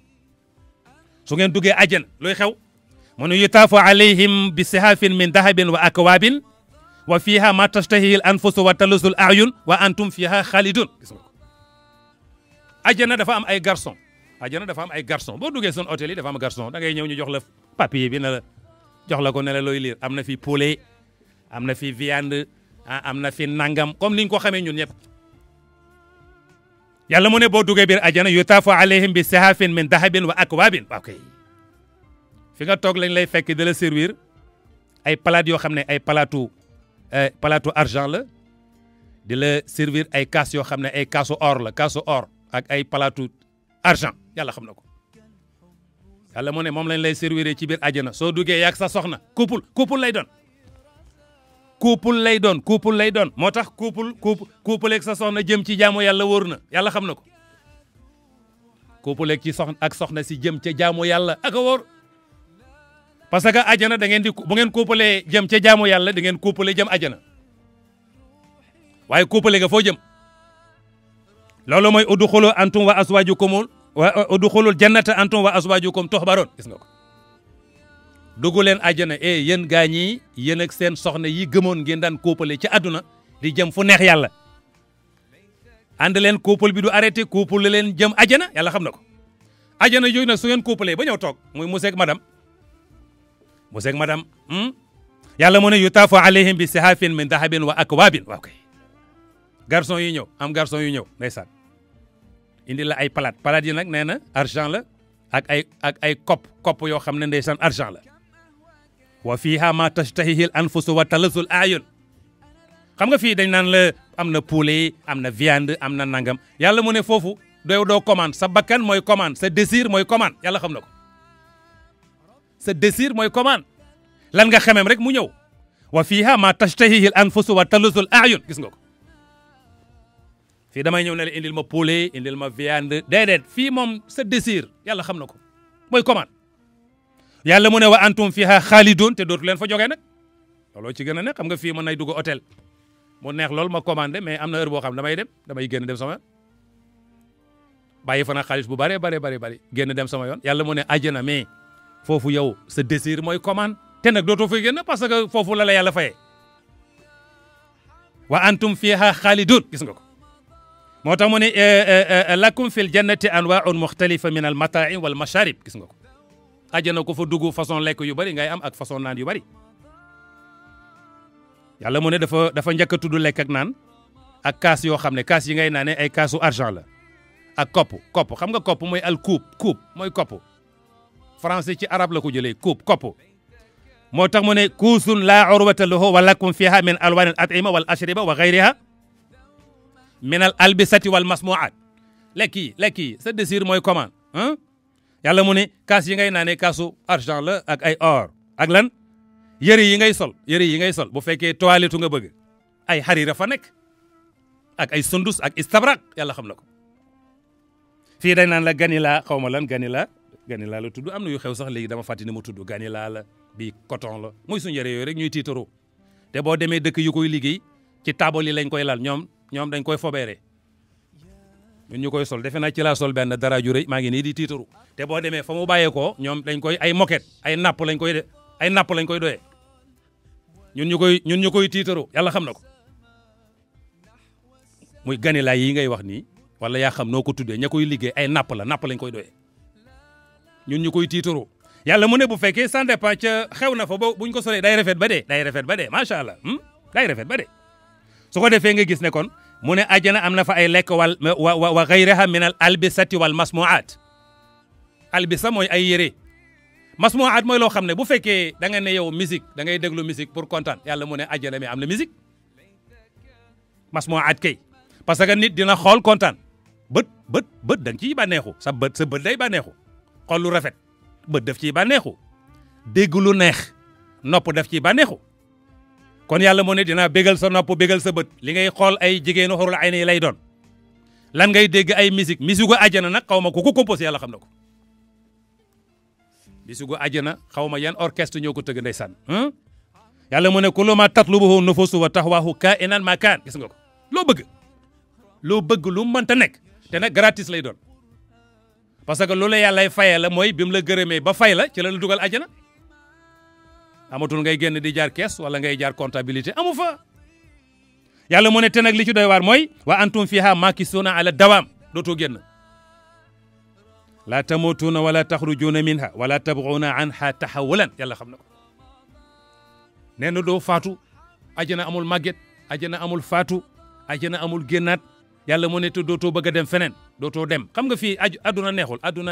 su ngeen duggee àjjana luy xew mu ne yutaafu alayhim bi sihaafin min dahabin wa akwaabin wa fiha ma tashtahihi al anfusu wa talusul ayun wa antum fiha xaalidun gis nga ko àjjana dafa am ay garçon àjjana dafa am ay garçon boo duggee seen hôtel yi dafa am garçon da ngay ñëw ñu jox la papier bi ne la jox la ko ne la looy lire am na fi poulet am na fi viande am na fi nangam comme ni ñu ko xamee ñun ñëpp yàlla mu ne boo duggee biir àjjana yutaafu alayhim bi sihaafin min dahabin wa akwaabin waaw kay fi nga toog lañ lay fekk de la servir ay palaat yoo xam ne ay palaatu argent la di la servir ay kaas yoo xam ne ay kaasu or la kaasu or ak ay palaatu argent yàlla xam na ko yàlla mu ne moom lañ lay servir ci biir àjjana soo duggee yaag sa soxna couple lay doon couple lay doon moo tax couple ak sa soxna jëm ci jaamu yàlla wóor na yàlla xam na ko couple ak ci soxna si jëm ca jaamu yàlla ak a wóor parce que àjjana da ngeen di bu ngeen couple jëm ca jaamu yàlla da ngeen couple jëm àjjana waaye couple nga foo jëm loolu mooy udxulu antum wa azwajukum wa udxulul jannata antum wa azwajukum tuhbaroon gis nga ko dugg leen àjjana yéen gaa ñi yéen ak seen soxna yi gëmoon ngeen daan couple ci àdduna di jëm fu neex yàlla ànd leen couple bi du arrêté couple leen jëm àjjana yàlla xam na ko àjjana yooyu nag su ngeen couple ba ñëw toog muy monsieur ak madame yàlla mu ne yutaafu alayhim bi sihaafin min dahabin wa akwaabin waaw kay garçon yi ñëw am garçon yu ñëw ndeysaan indi la ay palaat yi nag nee na argent la ak ay kopp yoo xam ne ndeysaan argent la wa fiha ma tashtahihi al anfusu wa talasul ayun xam nga fii dañ naan la am na poulet am na viande am na nangam yàlla mu ne foofu doo commande sa bakkan mooy commande sa désir mooy commande yàlla xam na ko sa désir mooy commande lan nga xemem rek mu ñëw wa fiha ma tashtahihi al anfusu wa talasul ayun gis nga ko fii damay ñëw ne la indil ma poulet indil ma viande déedéet fii moom sa désir yàlla xam na ko mooy commande yàlla mu ne wa antum fiha xaalidun te dootu leen fa jógee nag looloo ci gën a ne xam nga fii mën nay dugg hôtel mu neex lool ma commandé mais am na heure boo xam damay génn dem sama yoon bàyyi fa nag xaalis bu bare génn dem sama yoon yàlla mu ne àjjana mais foofu yow sa désir mooy commande te nag dootoo fay génn parce que foofu la yàlla fayee wa antum fiha xaalidun gis nga ko moo tax mu ne lakum fil jannati anwaa'un muxtalifa min al mataa'i wal masharib gis nga ko àjjana ko fa dugg façon lekk yu bari ngay am ak façon naan yu bari yàlla mu ne dafa njëkk a tudd lekk ak naan ak kaas yoo xam ne kaas yi ngay naane ay kaasu argent la ak kopp xam nga kopp mooy al coupe mooy kopp français ci arabe la ko jëlee kopp moo tax mu ne kuusun laa urwata lahu wa lakum fiha min alwaan al at'ima wal ashriba wa ghayriha min al albisati wal masmu'at lekk yi sa désir mooy commande yàlla mu ne kaas yi ngay naanee kaasu argent la ak ay or ak lan yëre yi ngay sol bu fekkee toilette nga bëgg ay xarira fa nekk ak ay sundus ak istabrak yàlla xam na ko fii dañ naan la ganila xaw ma lan ganila la tudd am na yu xew sax léegi dama fàttali ne mu tudd ganila la bii coton la muy suñu yëre yooyu rek ñuy tiitaroo te boo demee dëkk yu koy liggéey ci taabal yi lañ koy lal ñoom dañ koy fobeere ñun ñu koy sol defe naa ci laa sol benn dara ju rëy maa ngi nii di tiitaru te boo demee fa mu bàyyeekoo ñoom dañ koy ay moquette ay napp lañ koy doyee ñun ñu koy tiitaru yàlla xam na ko muy ganila yi ngay wax nii wala yaa xam noo ko tuddee ña koy liggéey ay napp lañ koy doyee ñun ñu koy tiitaru yàlla mu ne bu fekkee ça dépend ca xew na fa ba buñ ko solee day rafet ba dee day rafet ba dee macha allah day rafet ba dee su ko defee nga gis ne kon mu ne àjjana am na fa ay lekk wa gayraha min al albisati wal masmuat albisa mooy ay yére masmuat mooy loo xam ne bu fekkee da nga ne yow musique da ngay déglu musique pour kontaan yàlla mu ne àjjana mi am na musique masmuat kay parce que nit dina xool kontaan bët da nga ciy bànneexu sa bët day bànneexu xool lu rafet bët daf ciy bànneexu dégg lu neex nopp daf ciy bànneexu kon yàlla moo ne dinaa bégal sa nopp bégal sa bët li ngay xool ay jigéenu xurul ay ni lay doon lan ngay dégg ay musique musique gu àjjana nag xaw ma ko composé yàlla xam na ko musique gu àjjana xaw ma yan orchestre ñoo ko tëgg ndeysaan yàlla mu ne kullu ma tatlubuhu nufusu wa tahwahu kainan ma kaan gis nga ko loo bëgg lu mënta nekk te nag gratis lay doon parce que loolu yàllay fayee la mooy bi mu la gërëmee ba fay la ci la dugal àjjana amatul ngay génn di jaar kees wala ngay jaar comptabilité amu fa yàlla mu ne te nag li ci doy waar mooy wa antum fiha makisuna ala dawaam dootoo génn la tamutuna wala taxrujuna minha wala tabghuna anha tahawulan yàlla xam na ko nee na doo faatu àjjana amul màgget àjjana amul faatu àjjana amul génnaat yàlla mu ne te dootoo bëgg a dem feneen dootoo dem xam nga fii adduna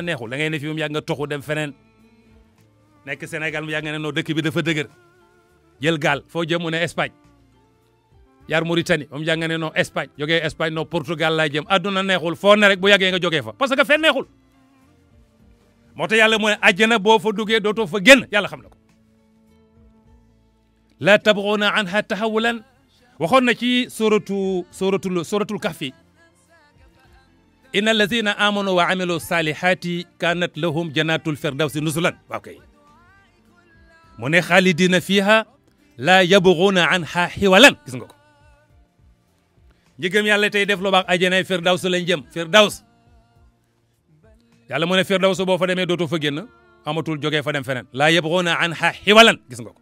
neexul da ngay ne fi mu yàgg nga toxu dem feneen nekk Sénégal mu yàgg nga ne noo dëkk bi dafa dëgër jël gaal foo jëm mu ne Espagne yar Mauritanie moom yàgg nga ne noo Espagne jógee Espagne noo Portugal laa jëm adduna neexul foo ne rek bu yàggee nga jógee fa parce que fenn neexul moo tax yàlla mu ne àjjana boo fa duggee dootoo fa génn yàlla xam na ko la tabghuna anha tahawulan waxoon na ci suratul kahfi inna allazina amanu wa amilu salihati kanat lahum jannatul firdawsi nuzulan waaw kay mu ne xaalidina fiha la yabghuna anha hiwalan gis nga ko njëgëm yàlla tey def lu baax àjjanay firdaws lañ jëm firdaws yàlla mu ne firdaws boo fa demee dootoo fa génn amatul jógee fa dem feneen la yabghuna anha hiwalan gis nga ko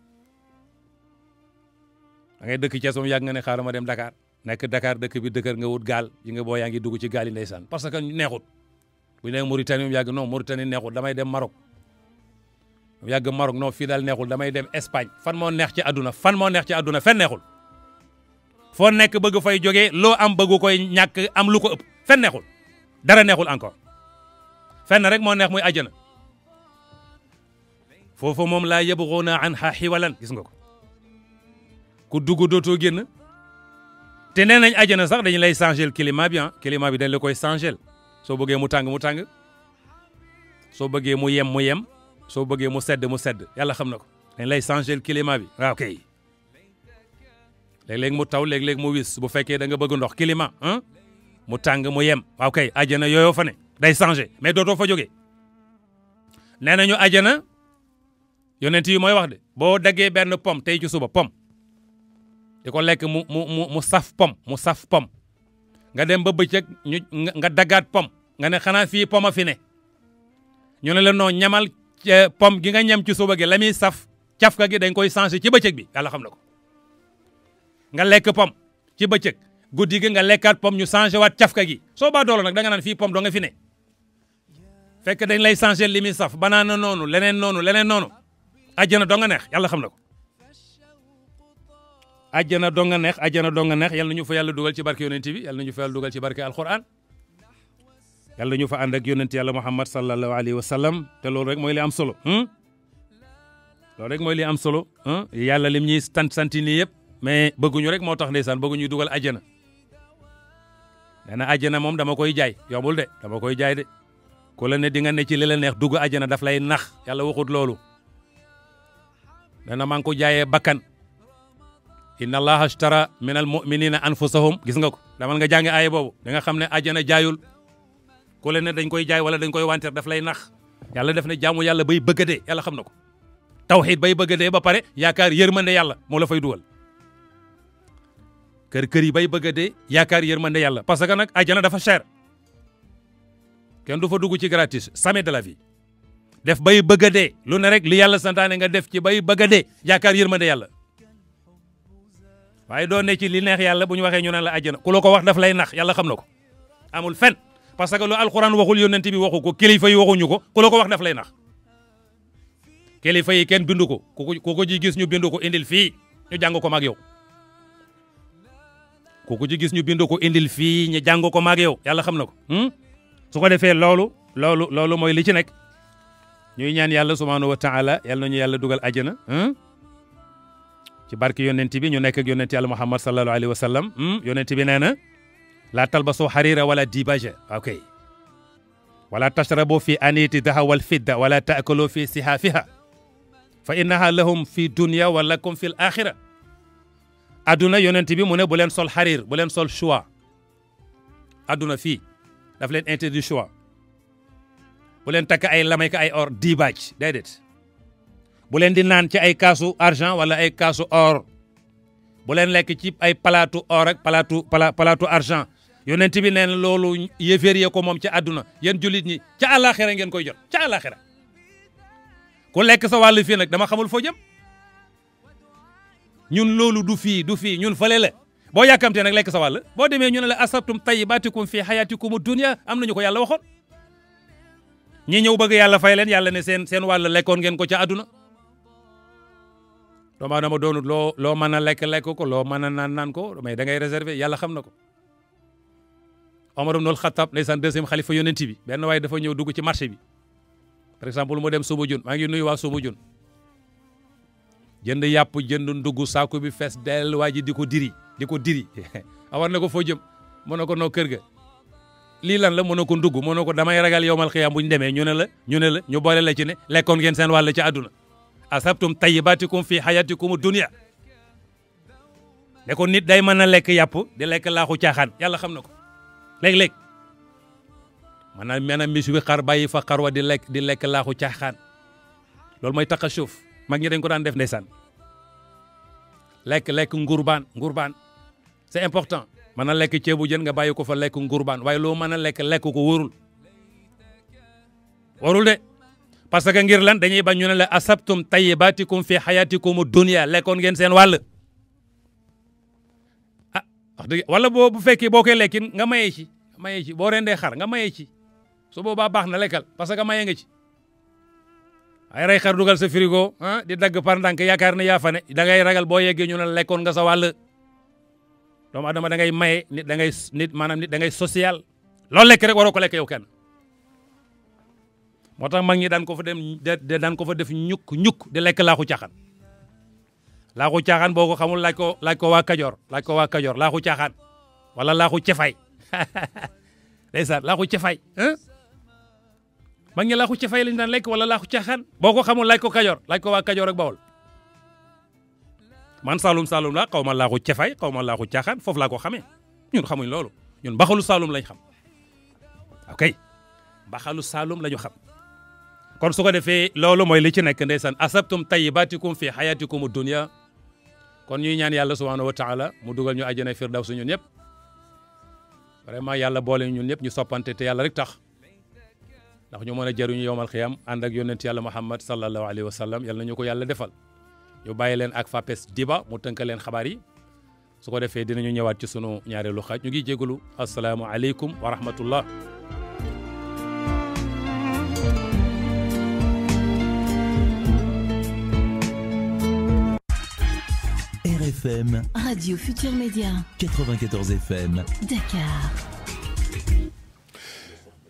da ngay dëkk Thiès moom yàgg nga ne xaaral ma dem Dakar nekk Dakar dëkk bi dëkkër nga wut gaal yi nga boo yaa ngi dugg ci gaal yi ndeysaan parce que neexut bu ñu nee Mauritanie moom yàgg non Mauritanie neexut damay dem Maroc moom yàgg Maroc non fii daal neexul damay dem Espagne fan moo neex ci àdduna fen neexul foo nekk bëgg fay jógee loo am bëgg koy ñàkk am lu ko ëpp fen neexul dara neexul encore fenn rek moo neex muy àjjana foofu moom laa yabghuuna anha hiwalan gis nga ko ku dugg dootoo génn te nee nañ àjjana sax dañu lay changer climat bi dañ la koy changer soo bëggee mu tàng mu tàng soo bëggee mu yem mu yem soo bëggee mu sedd mu sedd yàlla xam na ko dañ lay changer climat bi waaw kay léeg-léeg mu taw léeg-léeg mu wis bu fekkee da nga bëgg ndox climat mu tàng mu yem waaw kay àjjana yooyu fa ne day changer mais dootoo fa jógee nee nañu àjjana yonent yi mooy wax de boo daggee benn pomme tey ci suba pomme di ko lekk mu saf pom nga dem ba bëccëg nga daggaat pom nga ne xanaa fii pom a fi ne ñu ne la noo ñamal pom gi nga ñam ci suba gi la muy saf cafka gi dañ koy changé ci bëccëg bi yàlla xam na ko nga lekk pom ci bëccëg guddi gi nga lekkaat pom ñu changé waat cafka gi soo baa doolo nag da nga naan fii pom doo nga fi ne fekk dañ lay changé li muy saf banaana noonu leneen noonu àjjana doo nga neex yàlla xam na ko àjjana doo nga neex yal na ñu fa yàlla dugal ci barke yonent bi yal na ñu fa yàlla dugal ci barke alquran yal na ñu fa ànd ak yonent yàlla Muhammad sallallahu alayhi wa sallam te loolu rek mooy li am solo yàlla lim ñuy santi nii yëpp mais bëgguñu rek moo tax ndeysaan bëgguñuy dugal àjjana nee na àjjana moom dama koy jaay yombul de dama koy jaay de ku la ne di nga ne ci li la neex dugg àjjana daf lay nax yàlla waxut loolu nee na maa ngi ko jaayee bakkan inna allaha ashtara min al muminina anfusahum gis nga ko damal nga jàngi aaya boobu da nga xam ne àjjana jaayul ku leen ne dañ koy jaay wala dañ koy wanteer daf lay nax yàlla def ne jaamu yàlla bay bëgg a dee yàlla xam na ko tawxiid bay bëgg a dee ba pare yaakaar yërmande yàlla moo la fay dugal kër yi bay bëgg a dee yaakaar yërmande yàlla parce que nag àjjana dafa cher kenn du fa dugg ci gratis jamais de la vie def bay bëgg a dee lu ne rek li yàlla santaane nga def ci bay bëgg a dee yaakaar yërmande yàlla waaye doo ne ci li neex yàlla bu ñu waxee ñu ne la àjjana ku la ko wax daf lay nax yàlla xam na ko amul fen parce que lu alxuraan waxul yonent bi waxu ko kilifa yi waxuñu ko ku la ko wax daf lay nax kilifa yi kenn bindu ko ku ko ji gis ñu bindu ko indil fii ñu jàng ko mag yow ku ko ji gis ñu bindu ko indil fii ñu jàng ko mag yow yàlla xam na ko su ko defee loolu mooy li ci nekk ñuy ñaan yàlla subhanahu wa taala yàlla nañu yàlla dugal àjjana ci barke yonent bi ñu nekk ak yonent yàlla Muhammad sallallahu alayhi wa sallam yonent bi nee na la talbasu harira wala dibaja ok wala tashrabu fi aniti daha wal fidda wala taakulu fi sihafiha fa innaha lahum fi dunya wa lakum fi l axira adduna yonent bi mu ne bu leen sol xarir bu leen sol choix adduna fii daf leen interdit choix bu leen takk ay lamay ka ay or dibaaj déedéet bu leen di naan ci ay kaasu argent wala ay kaasu or bu leen lekk ci ay palaatu or ak palaatu argent yonent bi nee na loolu yéeféer yee ko moom ca àdduna yéen jullit ñi ca àllaaxira ngeen koy jot ca àllaaxira ku lekk sa wàll fii nag dama xamul foo jëm ñun loolu du fii ñun fële la boo yàkkamtee nag lekk sa wàll boo demee ñu ne la asabtum tayyibatikum fi hayatikum dunya am nañu ko yàlla waxoon ñi ñëw bëgg yàlla fay leen yàlla ne seen wàll lekkoon ngeen ko ca àdduna doomu aadama doonut loo mën a lekk ko loo mën a naan ko mais da ngay réserver yàlla xam na ko Omar ibn al-Khattab ndeysaan deuxième xalifa yonent bi benn waaye dafa ñëw dugg ci marché bi par exemple mu dem Soumbédioune maa ngi nuyu waa Soumbédioune jënd yàpp jënd ndugg saako bi fees del waa ji di ko diri awar na ko foo jëm mu ne ko noo kër ga lii lan la mu ne ko ndugg mu ne ko damay ragal yowmal xiyaam bu ñu demee ñu ne la ñu boole la ci ne lekkoon ngeen seen wàll ci àdduna asabtum tayyibatikum fi hayatikum dunya ne ko nit day mën a lekk yàpp di lekk laaxu caaxaan yàlla xam na ko léeg-léeg maanaam mis wi xar bàyyi fa xar wa di lekk laaxu caaxaan loolu mooy tax a suuf mag ñi dañ ko daan def ndeysaan lekk ngurbaan c'est important mën a lekk ceebu jën nga bàyyi ko fa lekk ngurbaan waaye loo mën a lekk ko wóorul de parce que ngir lan dañuy bañ ñu ne la asabtum tayyibatikum fi hayatikum dunya lekkoon ngeen seen wàll wax dëgg wala bu fekkee boo koy lekkin nga mayee ci boo rendee xar nga mayee ci su boobaa baax na lekkal parce que mayee nga ci ay rey xar dugal sa frigo di dagg par ndànk yaakaar ne yaa fa ne da ngay ragal boo yeggee ñu ne lekkoon nga sa wàll doomu adama da ngay maye nit da ngay social loolu lekk rek waroo ko lekk yow kenn moo tax mag ñi daan ko fa def ñukk di lekk laaxu caaxaan boo ko xamul laaj ko waa Kajoor laaxu caaxaan wala laaxu cefay ndeysaan laaxu cefay mag ñi laaxu cefay lañu daan lekk wala laaxu caaxaan boo ko xamul laaj ko waa Kajoor ak Bawol man Saalum la xaw ma laaxu cefay xaw ma laaxu caaxaan foofu laa ko xamee ñun xamuñ loolu ñun mbaxalu Saalum lañ xam ok mbaxalu Saalum la ñu xam kon su ko defee loolu mooy li ci nekk ndeysaan asabtum tayyibatikum fi hayatikum dunya kon ñuy ñaan yàlla subhanahu wa taala mu dugal ñu àjjana firdawsi ñun ñëpp vraiment yàlla boole ñun ñëpp ñu soppante te yàlla rek tax ndax ñu mën a jëriñu yowmal xiyam ànd ak yonent yàlla Muhammad sallallahu alayhi wa sallam yàlla nañu ko yàlla defal ñu bàyyi leen ak Fapes Diba mu tënk leen xabaar yi su ko defee dinañu ñëwaat ci sunu ñaareelu xaaj ñu ngi jégalu asalaamu aleykum wa rahmatullah.
RFM
Radio Futur Média
94 FM
Dakar.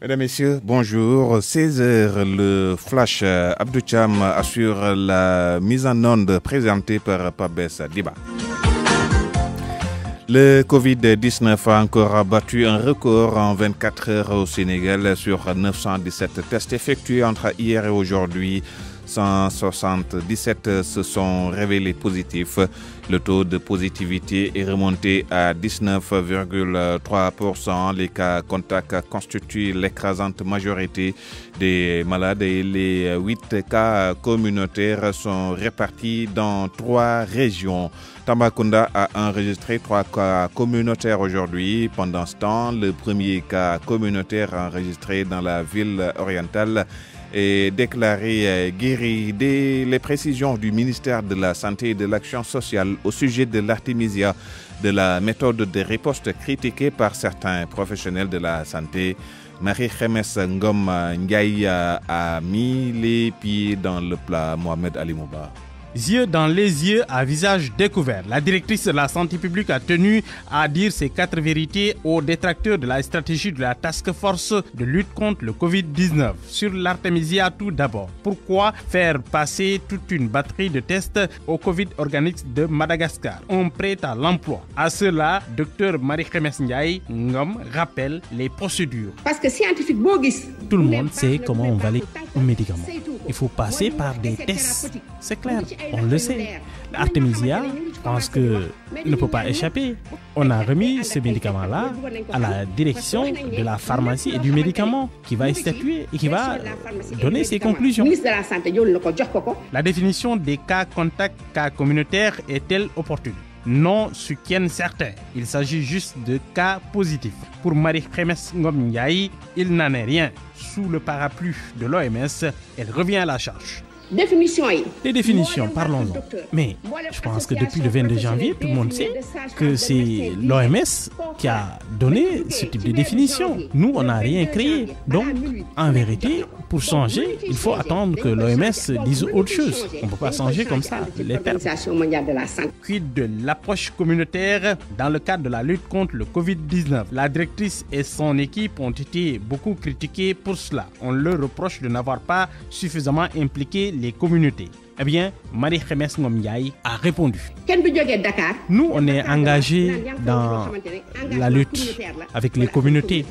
Mesdames, Messieurs, bonjour. 16h, le flash Abdou Cham assure la mise en onde présentée par Pabès Diba. Le Covid-19 a encore battu un record en 24 heures au Sénégal sur 917 tests effectués entre hier et aujourd'hui. 177 se sont révélés positifs. Le taux de positivité est remonté à 19,3%. Les cas contacts constituent l'écrasante majorité des malades et les 8 cas communautaires sont répartis dans 3 régions. Tambacounda a enregistré 3 cas communautaires aujourd'hui. Pendant ce temps, le premier cas communautaire enregistré dans la ville orientale est déclaré guéri. Dès les précisions du ministère de la Santé et de l'Action sociale au sujet de l'artémisia, de la méthode de riposte critiquée par certains professionnels de la santé. Marie-Khemesse Ngom Ndiaye a mis les pieds dans le plat. Mohamed Ali Mouba.
Yeux dans les yeux, à visage découvert, la directrice de la santé publique a tenu à dire ses 4 vérités aux détracteurs de la stratégie de la task force de lutte contre le Covid-19. Sur l'Artemisia tout d'abord. Pourquoi faire passer toute une batterie de tests au Covid Organics de Madagascar, un prêt à l'emploi? À cela, Dr Marie-Khemesse Ndiaye Ngom rappelle les procédures.
Parce que scientifique,
tout le monde sait comment on valide un médicament. Il faut passer par des tests. C'est clair, on le sait. Artemisia, je pense qu'il ne peut pas échapper. On a remis ce médicament-là à la direction de la pharmacie et du médicament qui va statuer et qui va donner ses conclusions. La définition des cas contacts, cas communautaires est-elle opportune? Non, ce qu'en certains. Il s'agit juste de cas positifs. Pour Marie-Khemesse Ngom Ndiaye, il n'en est rien. Sous le parapluie de l'OMS, elle revient à la charge. Les définitions, parlons-en. Mais je pense que depuis le 22 janvier, tout le monde sait que c'est l'OMS qui a donné ce type de définition. Nous, on n'a rien créé. Donc, en vérité, pour changer, il faut attendre que l'OMS dise autre chose. On ne peut pas changer comme ça les termes. Quid de l'approche communautaire dans le cadre de la lutte contre le Covid-19? La directrice et son équipe ont été beaucoup critiquées pour cela. On leur reproche de n'avoir pas suffisamment impliqué les communautés. Eh bien, Marie-Khemesse Ngom Ndiaye a répondu. Nous, on est engagés dans la lutte avec les communautés.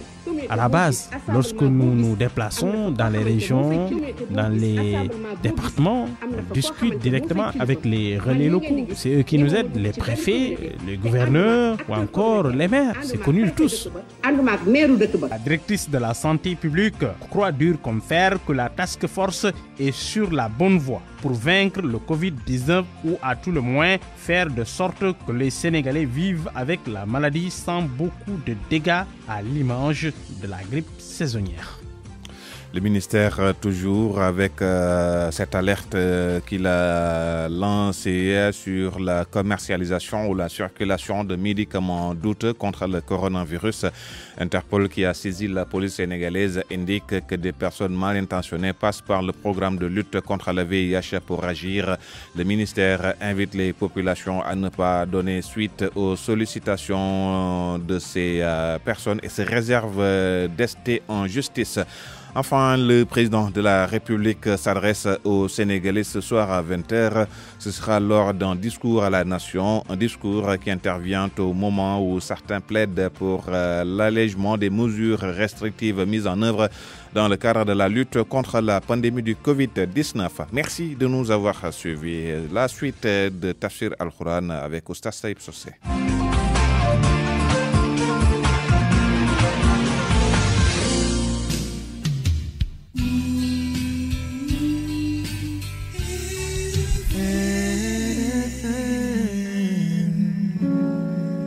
À la base, lorsque nous nous déplaçons dans les régions, dans les départements, on discute directement avec les relais locaux. C'est eux qui nous aident, les préfets, les gouverneurs ou encore les maires. C'est connu de tous. La directrice de la santé publique croit dur comme fer que la task force est sur la bonne voie pour vaincre le Covid-19 ou à tout le moins faire de sorte que les Sénégalais vivent avec la maladie sans beaucoup de dégâts à l'image de la grippe saisonnière.
Le ministère, toujours avec cette alerte qu'il a lancée sur la commercialisation ou la circulation de médicaments douteux contre le coronavirus. Interpol, qui a saisi la police sénégalaise, indique que des personnes mal intentionnées passent par le programme de lutte contre le VIH pour agir. Le ministère invite les populations à ne pas donner suite aux sollicitations de ces personnes et se réserve d'ester en justice. Enfin, le président de la République s'adresse aux Sénégalais ce soir à 20h. Ce sera lors d'un discours à la nation, un discours qui intervient au moment où certains plaident pour l'allègement des mesures restrictives mises en œuvre dans le cadre de la lutte contre la pandémie du Covid-19. Merci de nous avoir suivis. La suite de Tafsir Al-Quran avec Oustaz Taïb Sosé.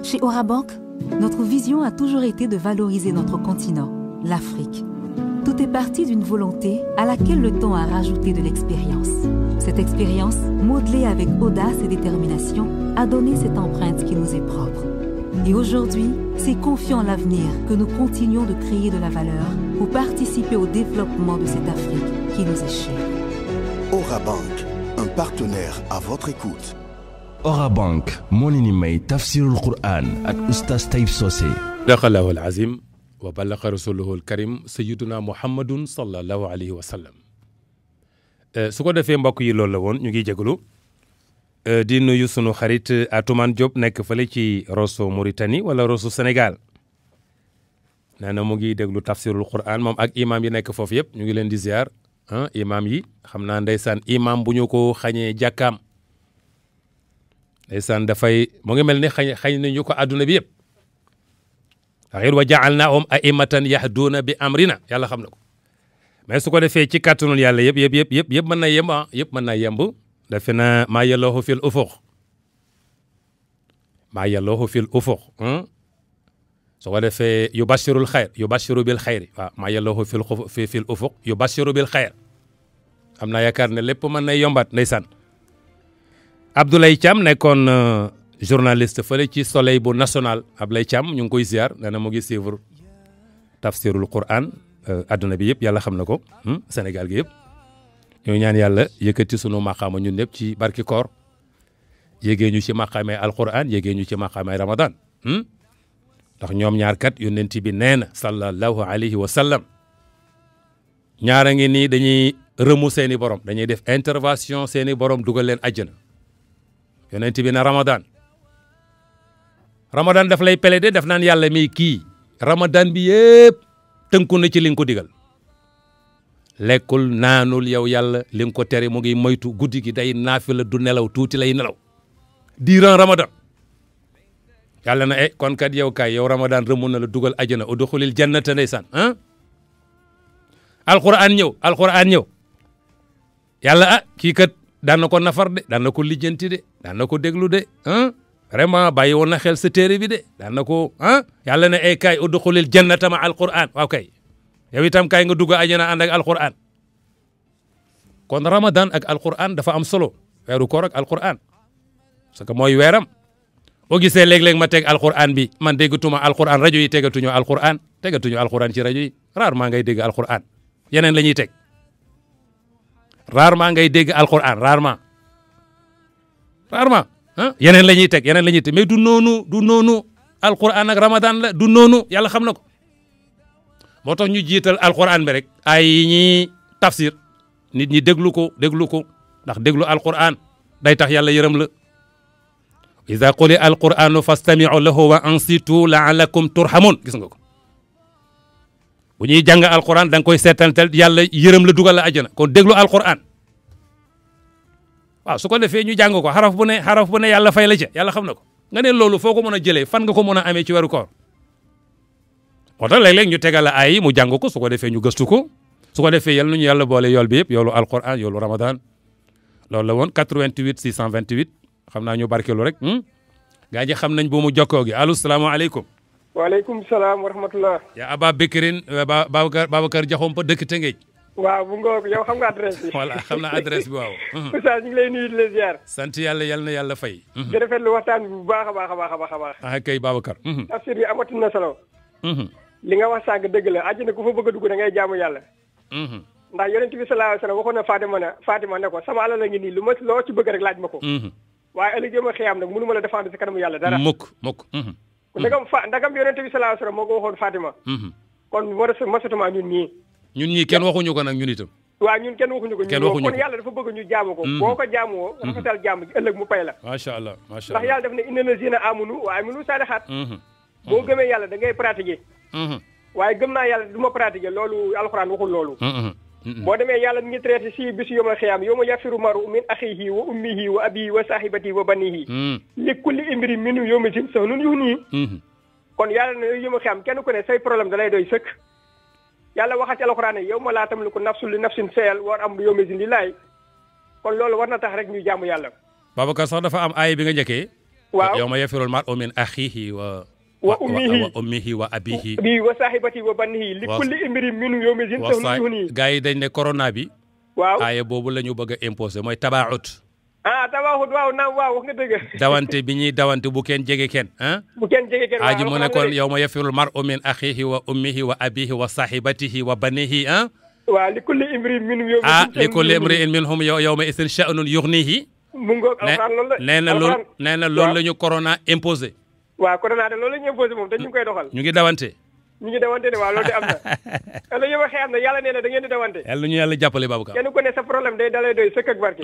Chez Orabank, notre vision a toujours été de valoriser notre continent, l'Afrique. Tout est parti d'une volonté à laquelle le temps a rajouté de l'expérience. Cette expérience, modelée avec audace et détermination, a donné cette empreinte qui nous est propre. Et aujourd'hui, c'est confiant en l'avenir que nous continuons de créer de la valeur pour participer au développement de cette Afrique qui nous est chère.
Orabank, un partenaire à votre écoute.
Orabank moo leen di may tafsirul Qur'an ak Oustaz Taïb Socé.
Sadaqallahu al-azim wa ballaqa rasuluhu al-karim sayyiduna Muhammadun sallallahu alayhi wa sallam. su ko defee mbokk yi loolu la woon ñu ngi jégalu di nuyu sunu xarit Atoumane Diop nekk fële ci Rosso Mauritanie wala Rosso Sénégal. nee na mu ngi déglu tafsirul Qur'an moom ak imam yi nekk foofu yëpp ñu ngi leen di ziar imam yi xam naa ndeysaan imam bu ñu ko xañee jàkkaam. ndeysaan dafay mu ngi mel ni xañ nañu ko àdduna bi yëpp axir wa ja'alnaahum a'immatan yahduuna bi amrina yàlla xam na ko mais su ko defee ci kàttanul yàlla yëpp mën na yemb yëpp mën na yemb defe na maa yalloohu fil ufuq su ko defee yubashirul xayr yubashiru bil xayri waaw maa yalloohu fil ufuq yubashiru bil xayr am naa yaakaar ne lépp mën na yombaat ndeysaan Abdoulaye Thiam nekkoon journaliste fële ci Soleil bu national Abdoulaye Thiam ñu ngi koy ziar nee na mu ngi suivre tafsirul Qur'an adduna bi yëpp yàlla xam na ko Sénégal gi yëpp ñoo ñaan yàlla yëkkati sunu maqaama ñun ñëpp ci barki koor yégee ñu ci maqaamay alquran yégee ñu ci maqaamay ramadan ndax ñoom ñaar kat yonent bi nee na sallallahu alayhi wa sallam ñaara ngi nii dañuy rëmu seeni borom dañuy def intervention seeni borom dugal leen àjjana yonent bi na ramadan daf lay plaider daf naan yàlla mi kii ramadan bi yëpp tënku na ci li nga ko digal lekkul naanul yow yàlla li nga ko tere mu ngi moytu guddi gi day naafila du nelaw tuuti lay nelaw durant ramadan yàlla na kon kat yow kay yow ramadan rëmu na la dugal àjjana udxulil jannata ndeysaan alquran ñëw yàlla kii kat daan na ko nafar de daan na ko lijjanti de daan na ko déglu de vraiment bàyyi woon na xel sa téere bi de daan na ko yàlla ne kay udxulil jannata ma alquran waaw kay yow itam kay nga dugg àjjana ànd ak alquran kon ramadan ak alquran dafa am solo weeru koor ak alquran parce que mooy weeram boo gisee léeg-léeg ma teg alquran bi man déggatuma alquran rajo yi tegatuñu alquran ci rajo yi rarement ngay dégg alquran yeneen la ñuy teg rarement ngay dégg alquran rarement yeneen la ñuy teg mais du noonu alquran ak ramadan la du noonu yàlla xam na ko moo tax ñu jiital alquran bi rek ay yi ñuy tafsir nit ñi déglu ko ndax déglu alquran day tax yàlla yërëm la iza quli alquranu fastami'u lahu wa ansitu la'allakum turhamun gis nga ko bu ñuy jàng alquran da nga koy seetantal yàlla yërëm la dugal la àjjana kon déglu alquran waaw su ko defee ñu jàng ko xaraf bu ne yàlla fay la ca yàlla xam na ko nga ne loolu foo ko mën a jëlee fan nga ko mën a amee ci weeru koor moo tax léeg-léeg ñu tegal la ay mu jàng ko su ko defee ñu gëstu ko su ko defee yal nañu yàlla boole yool bi yëpp yoolu alquran yoolu ramadan loolu la woon 88 628 xam naa ñu barkeelu rek gaa ñi xam nañ bu mu jokkoo gi allo salaamaaleykum.
waaleykum salaam wa rahmatulah.
yaa Aba Bekrin Babacar Diakhoumpa dëkk Tëngéej.
waaw bu ngoog yow xam nga adresse bi.
voilà xam naa adresse bi waaw.
Oustaz ñu ngi lay nuyu di la ziar.
sant yàlla yal na yàlla fay.
di rafetlu waxtaan bi bu baax a baax.
kay Babacar.
tafsir bi amati na solo. li nga wax sànq dëgg la àjjana ku fa bëgg a dugg da ngay jaamu yàlla. ndax yonent bi sallallahu alayhi wa sallam waxoon na Fatima ne ko sama alal la ngi nii loo ci bëgg rek laaj ma ko. waaye ëllëg ma xiyaam nag mënu ma la défendre si kanamu yàlla dara. mukk. ndagam yonent bi sallallahu alayhi wa sallam moo ko waxoon Fatima. kon mosatuma ñun ñii kenn waxuñu ko nag ñun itam. waaw ñun kenn waxuñu ko kon yàlla dafa bëgg ñu jaamu ko. boo ko jaamoo rafetal jaamu ëllëg mu pay la.
macha allah
ndax yàlla daf ne inna lazina amanu wa aminu saalihaat. boo gëmee yàlla da ngay pratiquer. waaye gëm naa yàlla du ma pratiquer loolu alxuraan waxul loolu. boo demee yàlla mi ngi traité si bisu yawmal xiyaam yawma yafiru maru min axihi wa ummihi wa abihi wa sahibatihi wa banihi li kulli imri minhum yawma idin sha'nun yughnihi kon yàlla ne yawmal xiyaam kenn ku ne say problème da lay doy sëkk yàlla waxal ci alxuraan ne yawma laa tamliku nafsun li nafsin shay'an war am yawma idin lillahi kon loolu war na tax rek ñu jaamu yàlla.
Babacar sax dafa am aaya bi nga njëkkee. waaw yawma yafirul mar'u min axihi wa ummihi wa abihi
wa sahibati wa banihi li kulli imri minhum yawma idin sha'nun yughnihi
gars yi dañ ne corona bi.
waaw
aaye boobu la ñu bëgg a imposé mooy tabaxut.
tabaxut waaw naam waaw wax nga dëgg.
dawante bi ñuy dawante bu kenn jege kenn
bu kenn jege kenn
aji mu ne kon yawma yafirul mar'u min axihi wa ummihi wa abihi wa sahibatihi wa banihi
waaw li kulli imri minhum yawma idin
li kulli imri minhum yawma idin sha'nun yughnihi
mu ngoog alxuraan loolu la
nee na loolu la ñu corona imposé.
waaw corona de loolu la ñu imposé moom te ñu ngi koy doxal.
ñu ngi dawante
ne waaw loolu de am na. loolu yëpp a xëy am na yàlla nee na da ngeen di dawante.
yàlla ñu yàlla jàppale Babacar.
kenn ku ne sa problème day dalay doy sëkk ak barke.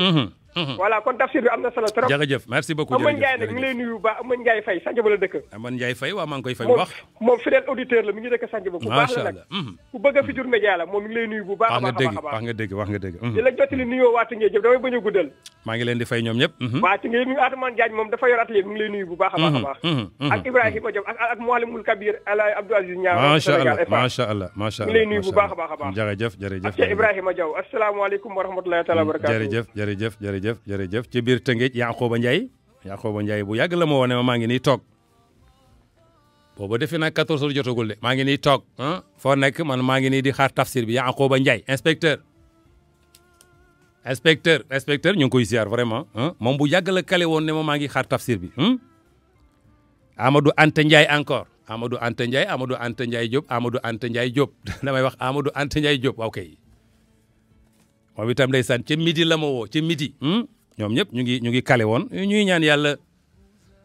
voilà kon tafsir bi am na solo trop.
jërëjëf merci beaucoup
Amane Ndiaye nag mi ngi lay nuyu bu baax Amane Ndiaye Faye Sandiaba la dëkk.
Amane Ndiaye Faye waaw maa ngi koy fay bu baax.
moom fidèle auditeur la mi ngi dëkk Sandiaba bu baax la nag. ku bëgg a Futurs Médias la moom mi ngi lay nuyu bu baax a baax.
wax nga dëgg.
di la jottali nuyoo waa Tëngéej jëf damay bañ a guddal.
maa ngi leen di fay ñoom ñëpp.
waa Tëngéej nuyu Atoumane Diagne moom dafa yor atelier mi ngi lay nuyu bu baax a baax. ak Ibrahima Diop ak Mouhalimul Kabir Alaay Abdou Aziz Niang.
macha allah
mi ngi lay nuyu bu baax a baax.
jërëjëf
ak Ibrahima Diaw asalaamaaleykum wa rahmatulahi taala wa barakaatu.
jërëjëf ci biir Tëngéej Yankhoba Ndiaye bu yàgg la ma wone maa ngi nii toog booba defe naa 14 heures jotagul de maa ngi nii toog foo nekk man maa ngi nii di xaar tafsir bi Yankhoba Ndiaye inspecteur ñu ngi koy ziar vraiment moom bu yàgg la kale woon ne ma maa ngi xaar tafsir bi Amadou Anta Ndiaye encore Amadou Anta Ndiaye Amadou Anta Ndiaye Diop Amadou Anta Ndiaye Diop damay wax Amadou Anta Ndiaye Diop waaw kay moom itam ndeysaan ca midi la ma woo ca midi ñoom ñëpp ñu ngi kale woon ñuy ñaan yàlla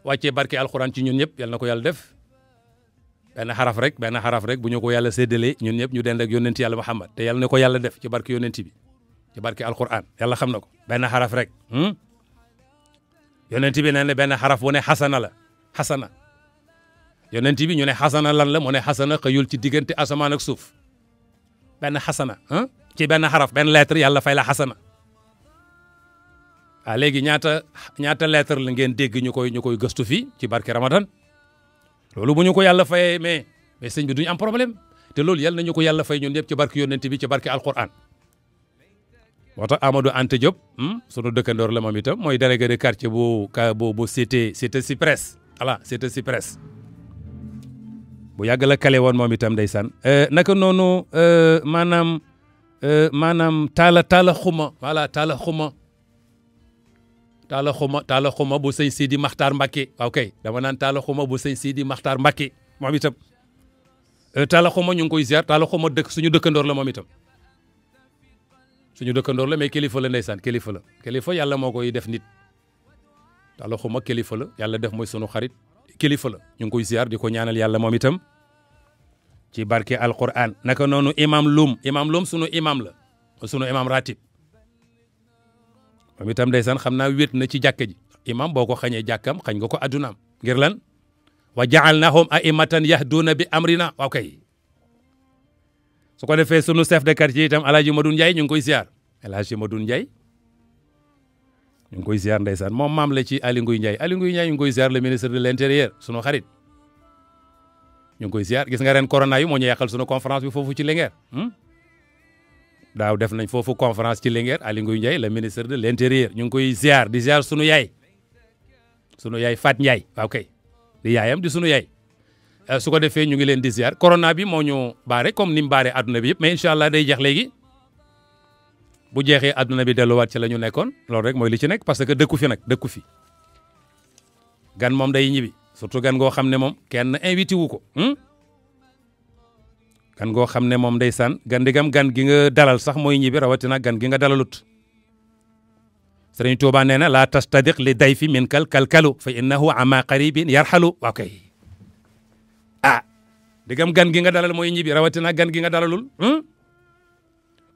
wàccee barke alxuraan ci ñun ñëpp yal na ko yàlla def benn xaraf rek bu ñu ko yàlla séddalee ñun ñëpp ñu dend ak yonent yàlla Muhammad te yal na ko yàlla def ci barke yonent bi ci barke alxuraan yàlla xam na ko benn xaraf rek yonent bi nee na benn xaraf bu ne xasana la xasana yonent bi ñu ne xasana lan la mu ne xasana xëyul ci diggante asamaan ak suuf benn xasana ci benn xaraf benn lettre yàlla fay la xasana léegi ñaata lettre la ngeen dégg ñu koy gëstu fii ci barke Ramadan loolu bu ñu ko yàlla fayee mais sëñ bi duñu am problème te loolu yàlla nañu ko yàlla fay ñun ñëpp ci barke yonent bi ci barke alquran moo tax Amadou Anta Diop sunu dëkkandoor la moom itam mooy délégué de quartier bu cité Cyprès voilà cité Cyprès bu yàgg la kale woon moom itam ndeysaan naka noonu maanaam taala xuma voilà taala xuma bu sëñ Sidi Makhtar Mbacké waaw kay dama naan taala xuma bu sëñ Sidi Makhtar Mbacké moom itam taala xuma ñu ngi koy ziar taala xuma suñu dëkkandoor la moom itam suñu dëkkandoor la mais kilifa la ndeysaan kilifa yàlla moo koy def nit taala xuma kilifa la yàlla def mooy sunu xarit kilifa la ñu ngi koy ziar di ko ñaanal yàlla moom itam ci barke alquran naka noonu imam Loum sunu imam la sunu imam ratib moom itam ndeysaan xam naa wét na ci jàkka ji imam boo ko xañee jàkkam xañ nga ko addunaam ngir lan wa ja'alnahum a'immatan yahduna bi amrina waaw kay su ko defee sunu chef de quartier itam El Hadj Madoune Ndiaye ñu ngi koy ziar El Hadj Madoune Ndiaye ñu ngi koy ziar ndeysaan moom maam la ci Aly Ngouille Ndiaye ñu ngi koy ziar le ministre de l'intérieur sunu xarit ñu ngi koy ziar gis nga ren corona yi moo ñu yàqal sunu conférence bi foofu ci Linguère daaw def nañ foofu conférence ci Linguère Aly Ngouille Ndiaye le ministre de l'intérieur ñu ngi koy ziar di ziar sunu yaay Fat Ndiaye waaw kay di yaayam di sunu yaay su ko defee ñu ngi leen di ziar corona bi moo ñu baare comme ni mu baare adduna bi yëpp mais incha allah day jeex léegi bu jeexee adduna bi delluwaat ci la ñu nekkoon loolu rek mooy li ci nekk parce que dëkku fi gan moom day ñibbi surtout gan goo xam ne moom kenn invité wu ko gan goo xam ne moom ndeysaan gan gi nga dalal sax mooy ñibbi rawatina gan gi nga dalalut Sëriñ Tuubaa nee na laa tastadiq li dayfi min kalkalu fa innahu ama qaribin yarhalu waaw kay digam gan gi nga dalal mooy ñibbi rawatina gan gi nga dalalul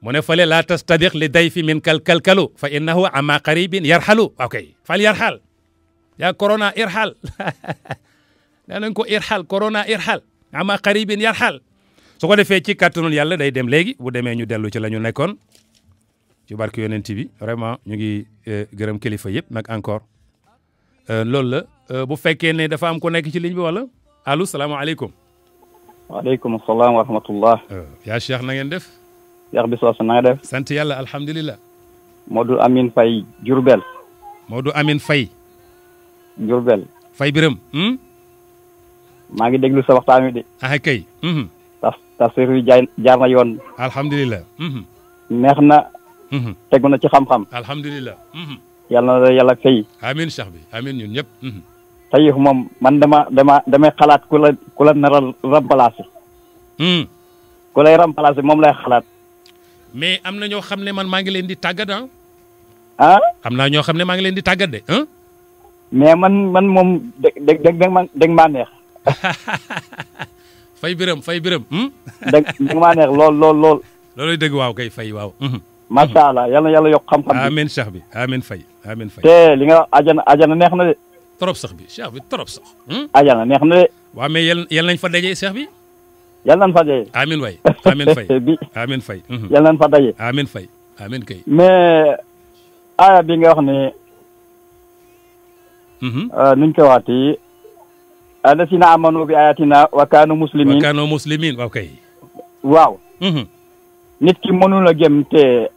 mu ne fale laa tastadiq li dayfi min kalkalu fa innahu ama qaribin yarhalu waaw kay fal yarhal yaa corona irhal nee nañ ko irhal corona irhal ama qaribin yarhal su ko defee ci kàttanul yàlla day dem léegi bu demee ñu dellu ci la ñu nekkoon ci barke yonent bi vraiment ñu ngi gërëm kilifa yëpp nag encore loolu la bu fekkee ne dafa am ko nekk ci ligne bi wala allo salaamaaleykum.
waaleykum salaam wa rahmatullah.
yaa Cheikh na ngeen def.
Cheikh bi soos na nga def.
sant yàlla alhamdulilah.
Modou Amine Faye Diourbel.
Modou Amine Faye.
Diourbel.
Faye Biram.
maa ngi déglu sa waxtaan wi de.
kay.
tafsir wi jaar na yoon.
alhamdulilah.
neex na. tegu na ci xam-xam.
alhamdulilah.
yàlla na yàlla fay.
amiin Cheikh bi amiin ñun ñëpp.
tey moom man damay xalaat ku la nar a remplacer. ku lay remplacer moom lay xalaat.
mais am na ñoo xam ne man maa ngi leen di tàggat
am
na ñoo xam ne maa ngi leen di tàggat de.
mais man moom dégg maa neex.
Faye Biram.
dégg maa neex lool.
looloy dëgg waaw kay Faye waaw.
macha allah yal na yàlla yokk xam-xam bi.
amiin Cheikh bi amiin Faye.
te li nga ajana neex na de.
trop sax bi Cheikh bi trop sax.
ajana neex na de.
waaw mais yal nañ fa daje Cheikh bi.
yal nañ fa daje.
amiin waay amiin Faye amiin Faye.
yal nañ fa daje.
amiin Faye amiin kay.
mais aaya bi nga wax ne. nuñ ko waxati. allasina amanu bi ayatina wa kaanu muslimin. waaw kay. waaw. nit ki mënul a gëm te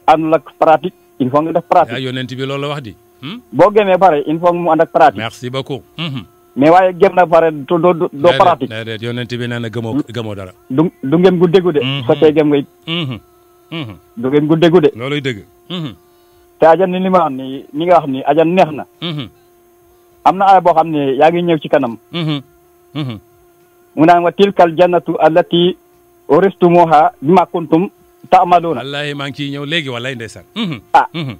àndul ak pratique il faut nga def pratique.
yaa yonent bi loolu la wax di.
boo gëmee pare il faut mu ànd ak pratique.
merci beaucoup.
mais waaye gëm na pare doo pratique.
déedéet yonent bi nee na gëmoo dara.
du ngeen gu déggu de. su fekkee gëm nga it. du ngeen gu déggu de.
looluy dëgg.
te ajan ni li ma wax ni nga wax ni ajan neex na. am na ay boo xam ne yaa ngi ñëw ci kanam. mu naan wa tilkal jannatu allati uristumuha bima kuntum ta'maluna.
wallahi maa ngi ciy ñëw léegi wallahi ndeysaan.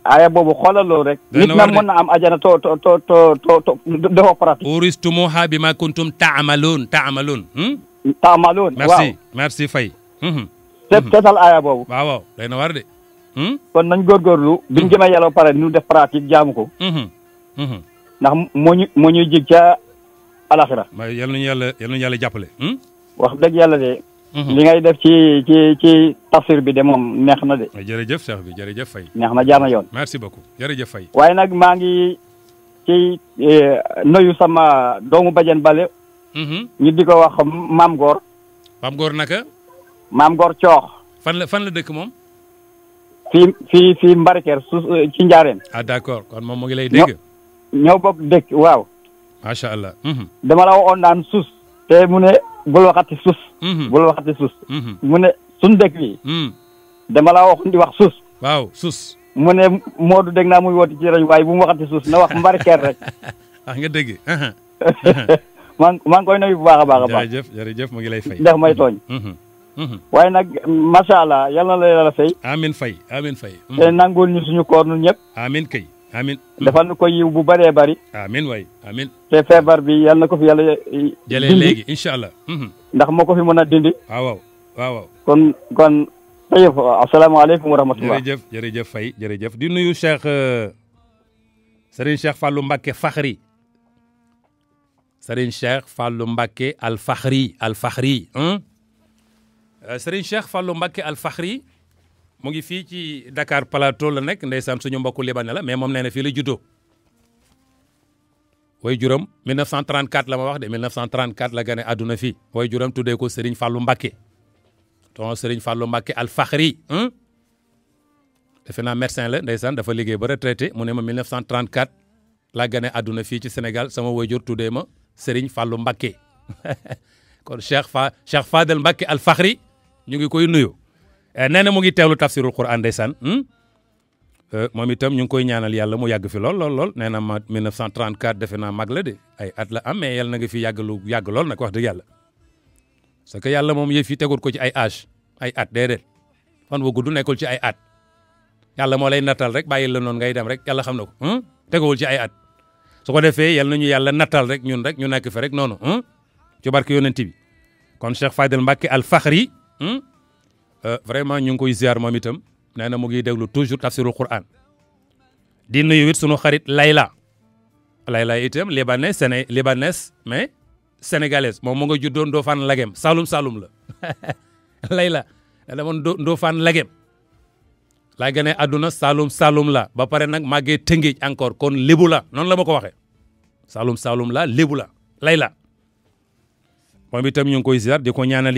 aya boobu xoolal loolu rek. nit na mën na am ajana to dafa pratique.
uristumuha bima kuntum ta'malun.
ta'malun.
merci Faye.
seetal aya boobu.
waaw day na war de.
kon nañ góorgóorlu biñ gëmee yàlla ba pare ñu def pratique jaamu ko. ndax moo ñuy jig ca alaxira.
yal nañu yàlla jàppale.
wax dëgg yàlla de. li ngay def ci tafsir bi de moom neex na de.
jërëjëf Cheikh bi jërëjëf Faye.
neex na jaar na yoon.
merci beaucoup jërëjëf Faye.
waaye nag maa ngi ci nuyu sama doomu bajen bale. ñu di ko wax Maam Góor.
Maam Góor naka.
Maam Góor Coox.
fan la dëkk moom.
fii Mbarikeer ci Njaareen.
d'accord kon moom mu ngi lay dégg.
ñoo bokk dëkk waaw.
macha allah.
dama la waxoon naan suus. te mu ne bul waxati suus. bul waxati suus. mu ne suñ dëkk bi. dama la waxoon di wax suus.
waaw suus.
mu ne Modou dégg naa muy woote ci rajo waaye bu mu waxati suus na wax Mbarikeer rek.
wax nga dégg.
maa ngi koy nuyu bu baax a baax.
jërëjëf mu ngi lay fay.
ndax may tooñ. waaye nag macha allah yal na la yàlla fay.
amiin fay.
te nangul ñu suñu koor ñun ñëpp.
amiin kay amiin.
defal nu ko yiw bu bëree bëri.
amiin waay amiin.
te feebar bi yal na ko fi yàlla.
jëlee léegi incha allah.
ndax moo ko fi mën a dindi.
waaw.
kon tey asalaamaaleykum wa rahmatulah.
jërëjëf Faye jërëjëf di nuyu Cheikh Serigne Cheikh Fallou Mbacké Fakhri. Serigne Cheikh Fallou Mbacké Al Fakhri. Serigne Cheikh Fallou Mbacké Al Fakhri mu ngi fii ci Dakar Plateau la nekk ndeysaan suñu mbokku libanais la mais moom nee na fii la juddoo way juram 1934 la ma wax de 1934 la gane àdduna fii way juram tuddee ko Serigne Fallou Mbacké ton Serigne Fallou Mbacké Al Fakhri defe naa médecin la ndeysaan dafa liggéey ba retraité mu ne ma 1934 la gane àdduna fii ci Sénégal sama way jur tuddee ma Serigne Fallou Mbacké kon Cheikh Fadel Mbacké Al Fakhri ñu ngi koy nuyu nee na mu ngi teewlu tafsirul Quran ndeysaan moom itam ñu ngi koy ñaanal yàlla mu yàgg fi lool nee na ma 1934 defe naa mag la de ay at la am mais yàlla na nga fi yàgg lool nag wax dëgg yàlla parce que yàlla moom yëf yi tegul ko ci ay âge ay at déedéet fan bu gudd nekkul ci ay at yàlla moo lay nattal rek bàyyi la noonu ngay dem rek yàlla xam na ko teguwul ci ay at su ko defee yàlla nañu yàlla nattal rek ñun rek ñu nekk fi rek noonu ci barke yonent bi kon Cheikh Fadel Mbacké Al Fakhri vraiment ñu ngi koy ziar moom itam nee na mu ngi déglu toujours tafsirul Quran di nuyu it sunu xarit Layla itam libanaise mais sénégalaise moom mu nga juddoo Ndofane Lagem Saloum la Layla da moon Ndofane Lagem laa gane àdduna Saloum la ba pare nag màggee Tëngéej encore kon lébu la noonu la ma ko waxee Saloum la lébu la Layla moom itam ñu ngi koy ziar di ko ñaanal